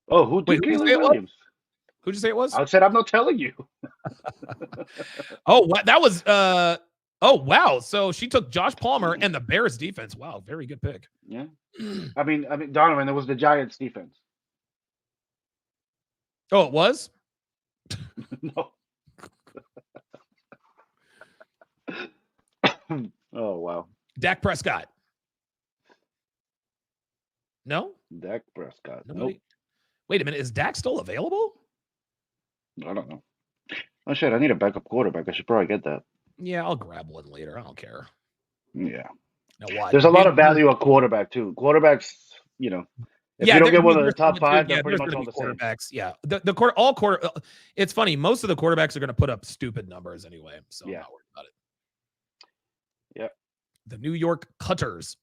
Oh, who took Caleb Williams? Who'd you say it was? I said I'm not telling you. Oh, what? That was oh, wow. So she took Josh Palmer and the Bears defense. Wow, very good pick. Yeah. I mean, Donovan, it was the Giants defense. Oh, it was? No. Oh, wow. Dak Prescott. No? Dak Prescott. Nobody? Nope. Wait a minute. Is Dak still available? I don't know. Oh, shit. I need a backup quarterback. I should probably get that. Yeah, I'll grab one later. I don't care. Yeah. Now, why? There's a lot of value at quarterback, too. Quarterbacks, if you don't get one of the top 5, they're pretty much all the same. Quarterbacks, yeah. It's funny. Most of the quarterbacks are going to put up stupid numbers anyway, so I'm not worried about it. Yeah. The New York Cutters.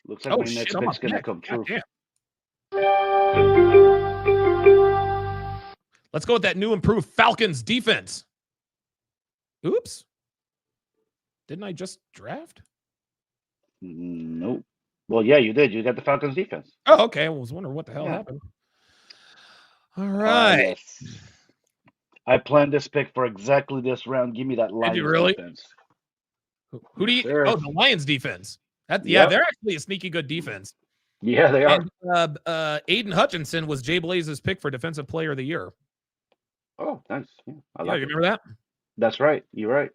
Looks like my next pick's going to come true. Let's go with that new improved Falcons defense. Oops. Didn't I just draft? Nope. Well, yeah, you did. You got the Falcons defense. Oh, okay. I was wondering what the hell happened. All right. Yes. I planned this pick for exactly this round. Give me that Lions defense. Who do you? Oh, the Lions defense. They're actually a sneaky good defense. Yeah, they are. And, Aiden Hutchinson was Jay Blaze's pick for Defensive Player of the Year. Oh, nice. Yeah, you remember that? That's right. You're right.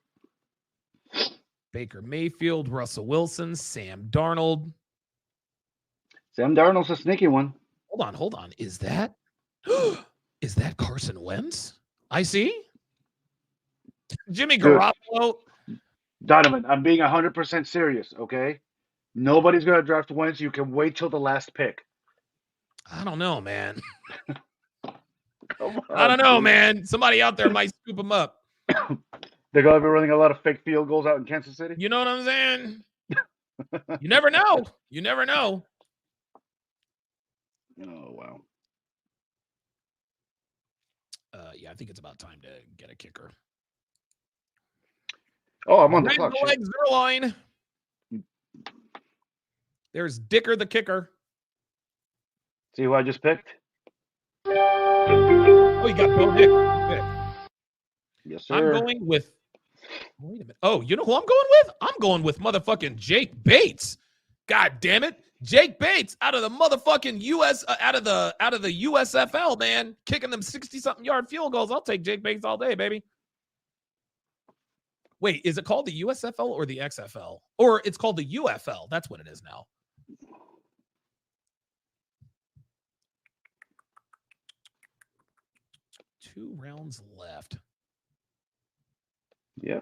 Baker Mayfield, Russell Wilson, Sam Darnold. Sam Darnold's a sneaky one. Hold on. Is that Carson Wentz? I see. Jimmy Garoppolo. Donovan, I'm being 100% serious, okay? Nobody's going to draft Wentz. You can wait till the last pick. I don't know, man. Come on, I don't know, man. Somebody out there might scoop him up. They're going to be running a lot of fake field goals out in Kansas City? You know what I'm saying? You never know. You never know. Oh, wow. Yeah, I think it's about time to get a kicker. Oh, I'm on the clock. Line. There's Dicker the kicker. See who I just picked? Oh, you got Bo Nick. Yes, sir. I'm going with. Wait a minute. Oh, you know who I'm going with? I'm going with motherfucking Jake Bates. God damn it, Jake Bates out of the motherfucking out of the USFL, man, kicking them 60-something yard field goals. I'll take Jake Bates all day, baby. Wait, is it called the USFL or the XFL? Or it's called the UFL? That's what it is now. Two rounds left. Yeah.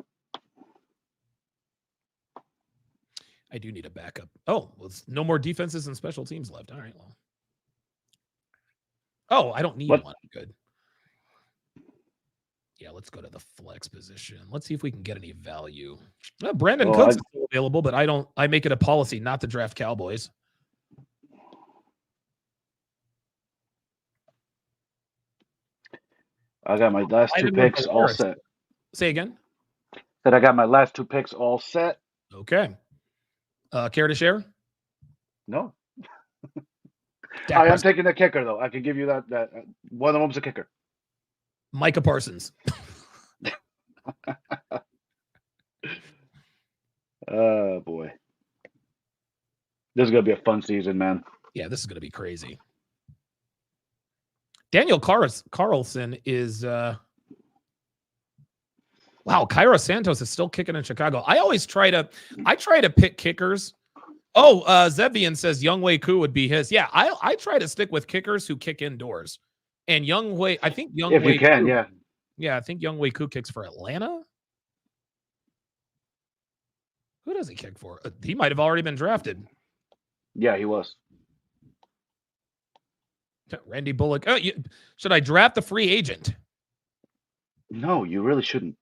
I do need a backup. Oh, well, it's no more defenses and special teams left. All right. Well. Oh, I don't need one. Good. Yeah, let's go to the flex position. Let's see if we can get any value. Well, Brandon Cooks is still available, but I make it a policy not to draft Cowboys. I got my last two picks all set. Say again? That I got my last two picks all set. Okay. Care to share? No. I am taking the kicker, though. I can give you that one of them's a kicker. Micah Parsons. Oh, boy. This is going to be a fun season, man. Yeah, this is going to be crazy. Daniel Carlson is wow, Cairo Santos is still kicking in Chicago. I try to pick kickers. Oh, Zevian says Younghoe Koo would be his. Yeah, I try to stick with kickers who kick indoors. And I think Younghoe if you can, Koo, yeah. Yeah, I think Younghoe Koo kicks for Atlanta. Who does he kick for? He might have already been drafted. Yeah, he was. Randy Bullock. Oh, should I draft the free agent? No, you really shouldn't.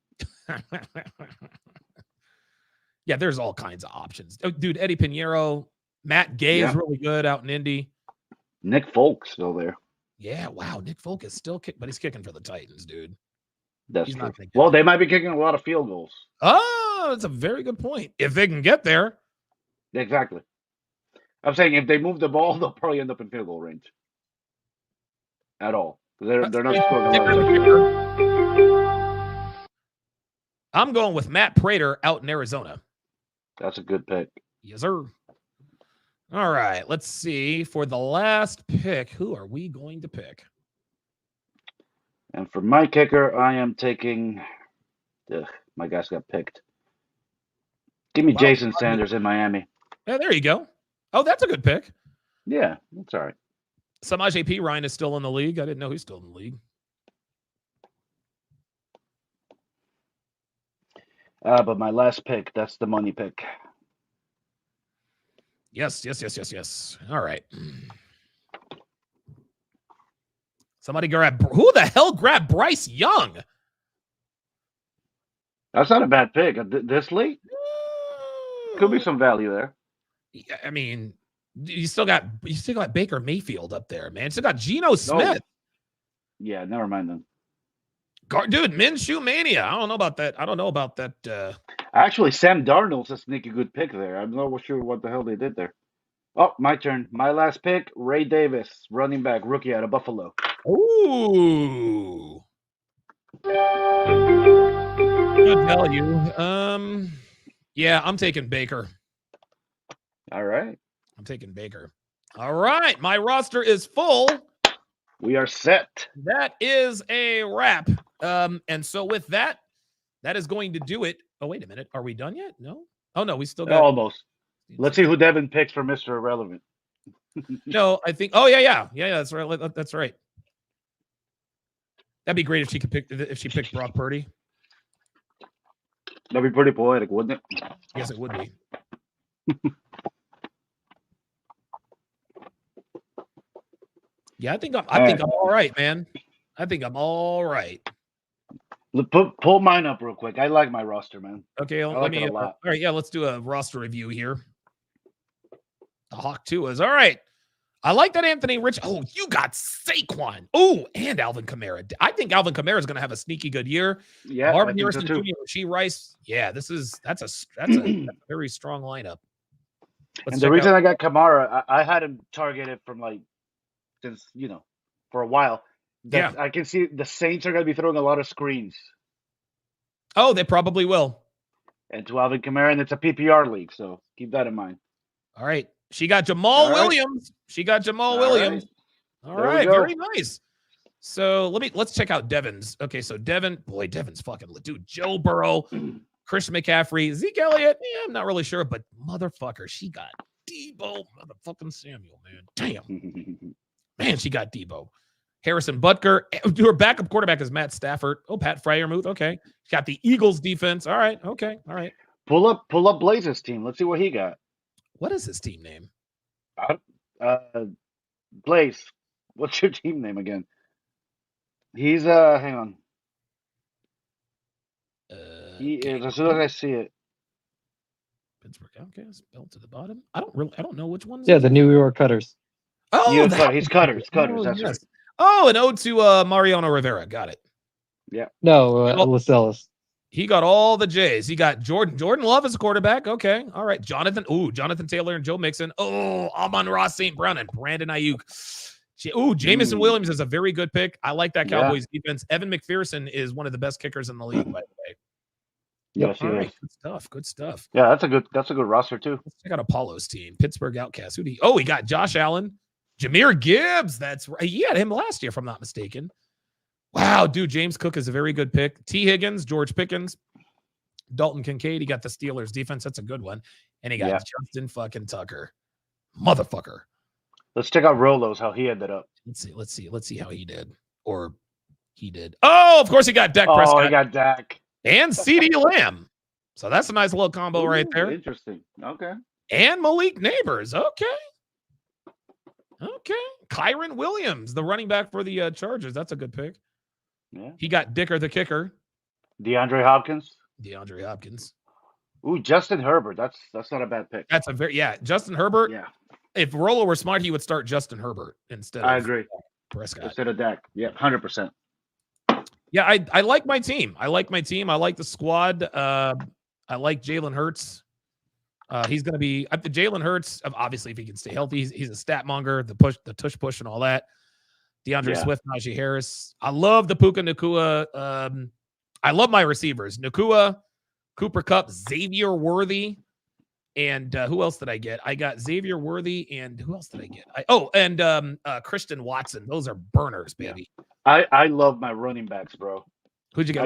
Yeah, there's all kinds of options. Oh, dude, Eddie Pinheiro, Matt Gay is really good out in Indy. Nick Folk's still there. Yeah, wow. Nick Folk is still kicking, but he's kicking for the Titans, dude. That's true. Well, they might be kicking a lot of field goals. Oh, that's a very good point. If they can get there. Exactly. I'm saying if they move the ball, they'll probably end up in field goal range. At all. They're not scoring. I'm going with Matt Prater out in Arizona. That's a good pick. Yes, sir. All right, let's see. For the last pick, who are we going to pick? And for my kicker, I am taking my guys got picked. Give me Jason Sanders in Miami. Yeah, there you go. Oh, that's a good pick. Yeah, that's all right. Samaje P. Ryan is still in the league. I didn't know he's still in the league. But my last pick, that's the money pick. Yes. All right. Somebody who the hell grabbed Bryce Young? That's not a bad pick. This late? Could be some value there. Yeah, I mean, you still got Baker Mayfield up there, man. You still got Geno Smith. Yeah, never mind then. Dude, Minshew mania. I don't know about that. Actually, Sam Darnold's a sneaky good pick there. I'm not sure what the hell they did there. Oh, my turn. My last pick, Ray Davis, running back, rookie out of Buffalo. Ooh. Good value. Yeah, I'm taking Baker. All right. I'm taking Baker. All right. My roster is full. We are set. That is a wrap. And so with that is going to do it. Oh, wait a minute. Are we done yet? No? Oh, no, we still got almost. Let's see who Devin picks for Mr. Irrelevant. No, I think. Oh, yeah. That's right. That's right. That'd be great if she picked Brock Purdy. That'd be pretty poetic, wouldn't it? Yes, it would be. Yeah, I think I'm all right, man. I think I'm all right. Pull mine up real quick. I like my roster, man. Okay, let me. All right, yeah, let's do a roster review here. The Hawk 2 is all right. I like that Anthony Rich. Oh, you got Saquon. Oh, and Alvin Kamara. I think Alvin Kamara is going to have a sneaky good year. Yeah, Marvin Harrison Jr., Rasheed Rice. Yeah, that's a very strong lineup. And the reason I got Kamara, I had him targeted from like since for a while. Yeah. I can see the Saints are going to be throwing a lot of screens. Oh, they probably will. And to Alvin Kamara, and it's a PPR league, so keep that in mind. All right. She got Jamal Williams. She got Jamal Williams. All right. Very nice. So let's check out Devin's. Okay, so Devin's fucking dude. Joe Burrow, Christian McCaffrey, Zeke Elliott. Yeah, I'm not really sure, but motherfucker, she got Debo motherfucking Samuel, man. Damn. Man, she got Debo. Harrison Butker. Her backup quarterback is Matt Stafford. Oh, Pat Freiermuth. Okay. She got the Eagles defense. All right. Okay. All right. Pull up Blaze's team. Let's see what he got. What is his team name? Blaze. What's your team name again? He's hang on. He is as soon as I see it. Pittsburgh Outcast, belt to the bottom. I don't know which one's. Yeah, the New York Cutters. Oh, he's Cutters. Oh, That's yes. right. Oh, an ode to Mariano Rivera. Got it. Yeah. No, Lascelles. He got all the J's. He got Jordan Love as a quarterback. Okay. All right. Jonathan Taylor and Joe Mixon. Oh, Amon-Ra St. Brown and Brandon Ayuk. Jamison Williams is a very good pick. I like that Cowboys defense. Evan McPherson is one of the best kickers in the league, by the way. Yes, he is. Good stuff. Yeah, that's a good roster too. Let's check out Apollo's team. Pittsburgh Outcast. He got Josh Allen, Jahmyr Gibbs. That's right. He had him last year, if I'm not mistaken. Wow, dude, James Cook is a very good pick. T. Higgins, George Pickens, Dalton Kincaid. He got the Steelers defense. That's a good one. And he got Justin fucking Tucker. Motherfucker. Let's check out Rolo's, how he ended up. Let's see how he did. Or he did. Oh, of course he got Dak Prescott. Oh, he got Dak. And CeeDee Lamb. So that's a nice little combo right there. Interesting. Okay. And Malik Neighbors. Okay. Kyron Williams, the running back for the Chargers. That's a good pick. Yeah. He got Dicker the kicker. DeAndre Hopkins. Ooh, Justin Herbert. That's not a bad pick. That's Justin Herbert. Yeah. If Rolo were smart, he would start Justin Herbert instead of Prescott. Instead of Dak. Yeah, 100%. Yeah, I like my team. I like the squad. I like Jalen Hurts. He's going to be at the Jalen Hurts. Obviously, if he can stay healthy, he's a stat monger. The tush push, and all that. DeAndre Swift, Najee Harris. I love the Puka Nacua. I love my receivers: Nacua, Cooper Kupp, Xavier Worthy, and who else did I get? I got Xavier Worthy, and who else did I get? Christian Watson. Those are burners, baby. I love my running backs, bro. Who'd you get?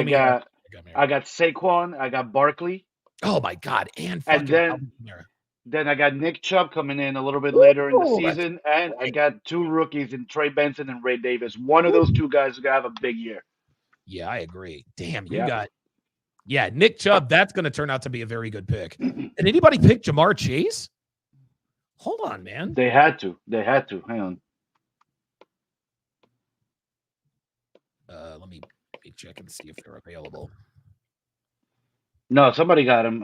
I got Saquon. I got Barkley. Oh my God! And then I got Nick Chubb coming in a little bit later in the season, and I got two rookies in Trey Benson and Ray Davis. One of those two guys is gonna have a big year. Yeah, I agree. Damn, you got Nick Chubb. That's gonna turn out to be a very good pick. And anybody pick Jamar Chase? Hold on, man. They had to. Hang on. Let me check and see if they're available. No, somebody got him.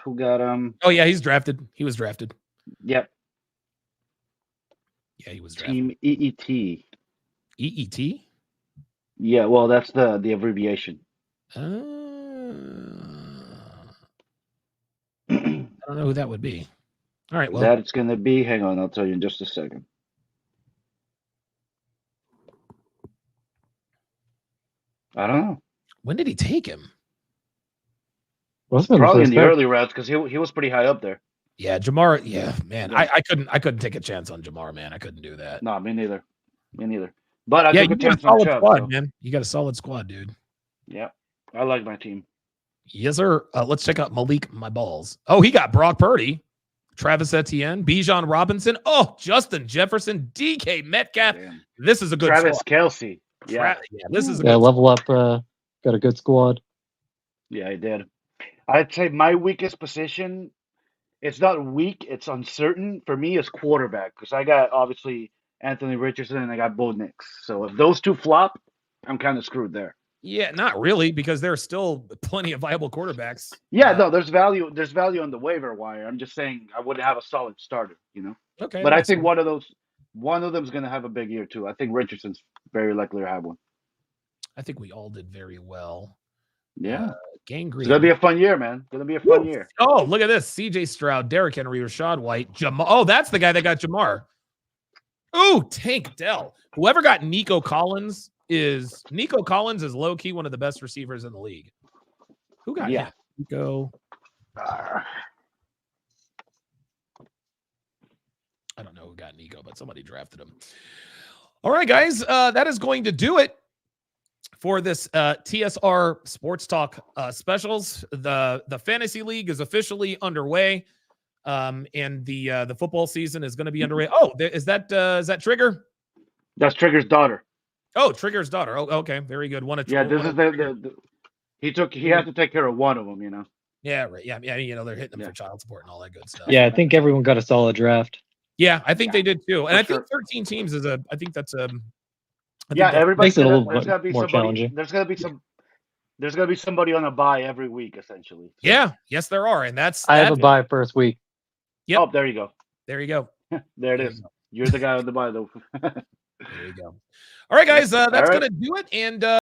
Who got him? Oh yeah, he's drafted. He was drafted. Yep. Yeah, he was drafted. Team EET. EET? Yeah, well, that's the abbreviation. I don't know who that would be. All right, well, that's going to be. Hang on, I'll tell you in just a second. I don't know. When did he take him? Probably in the early rounds because he was pretty high up there. Yeah, Jamar. Yeah, man, I couldn't take a chance on Jamar, man. I couldn't do that. No, me neither. But I took a chance on Chubb. Squad, man. You got a solid squad, dude. Yeah, I like my team. Yes, sir. Let's check out Malik, my balls. Oh, he got Brock Purdy, Travis Etienne, Bijan Robinson. Oh, Justin Jefferson, DK Metcalf. Damn. This is a good Travis squad. Kelce. Yeah, this is a good level up. Got a good squad. Yeah, I did. I'd say my weakest position, it's not weak, it's uncertain for me, is quarterback because I got obviously Anthony Richardson and I got Bo Nix. So if those two flop, I'm kind of screwed there. Yeah, not really because there are still plenty of viable quarterbacks. Yeah, no, there's value. There's value on the waiver wire. I'm just saying I wouldn't have a solid starter, Okay, but I think one of them is going to have a big year too. I think Richardson's very likely to have one. I think we all did very well. Yeah. Gangrene. It's gonna be a fun year, man. It's gonna be a fun year. Oh, look at this. C.J. Stroud, Derrick Henry, Rashad White, Jamar. Oh, that's the guy that got Jamar. Ooh, Tank Dell. Whoever got Nico Collins is low key one of the best receivers in the league. Who got him? Nico? I don't know who got Nico, but somebody drafted him. All right, guys, that is going to do it for this TSR Sports Talk specials. The fantasy league is officially underway, and the football season is going to be underway. Oh, is that Trigger? That's Trigger's daughter. Oh, Trigger's daughter. Oh, okay, very good. This is the he had to take care of one of them, you know. Yeah, right. Yeah, they're hitting them for child support and all that good stuff. Yeah, I think everyone got a solid draft. Yeah, I think they did too. And I think 13 teams is I think that's everybody makes it a little bit more challenging. There's gonna be somebody on a bye every week, essentially. So. Yeah, yes, there are, and I have a bye first week. Yep. Oh, there you go. There you go. There it is. You're the guy on the bye, though. There you go. All right, guys, that's gonna do it, and.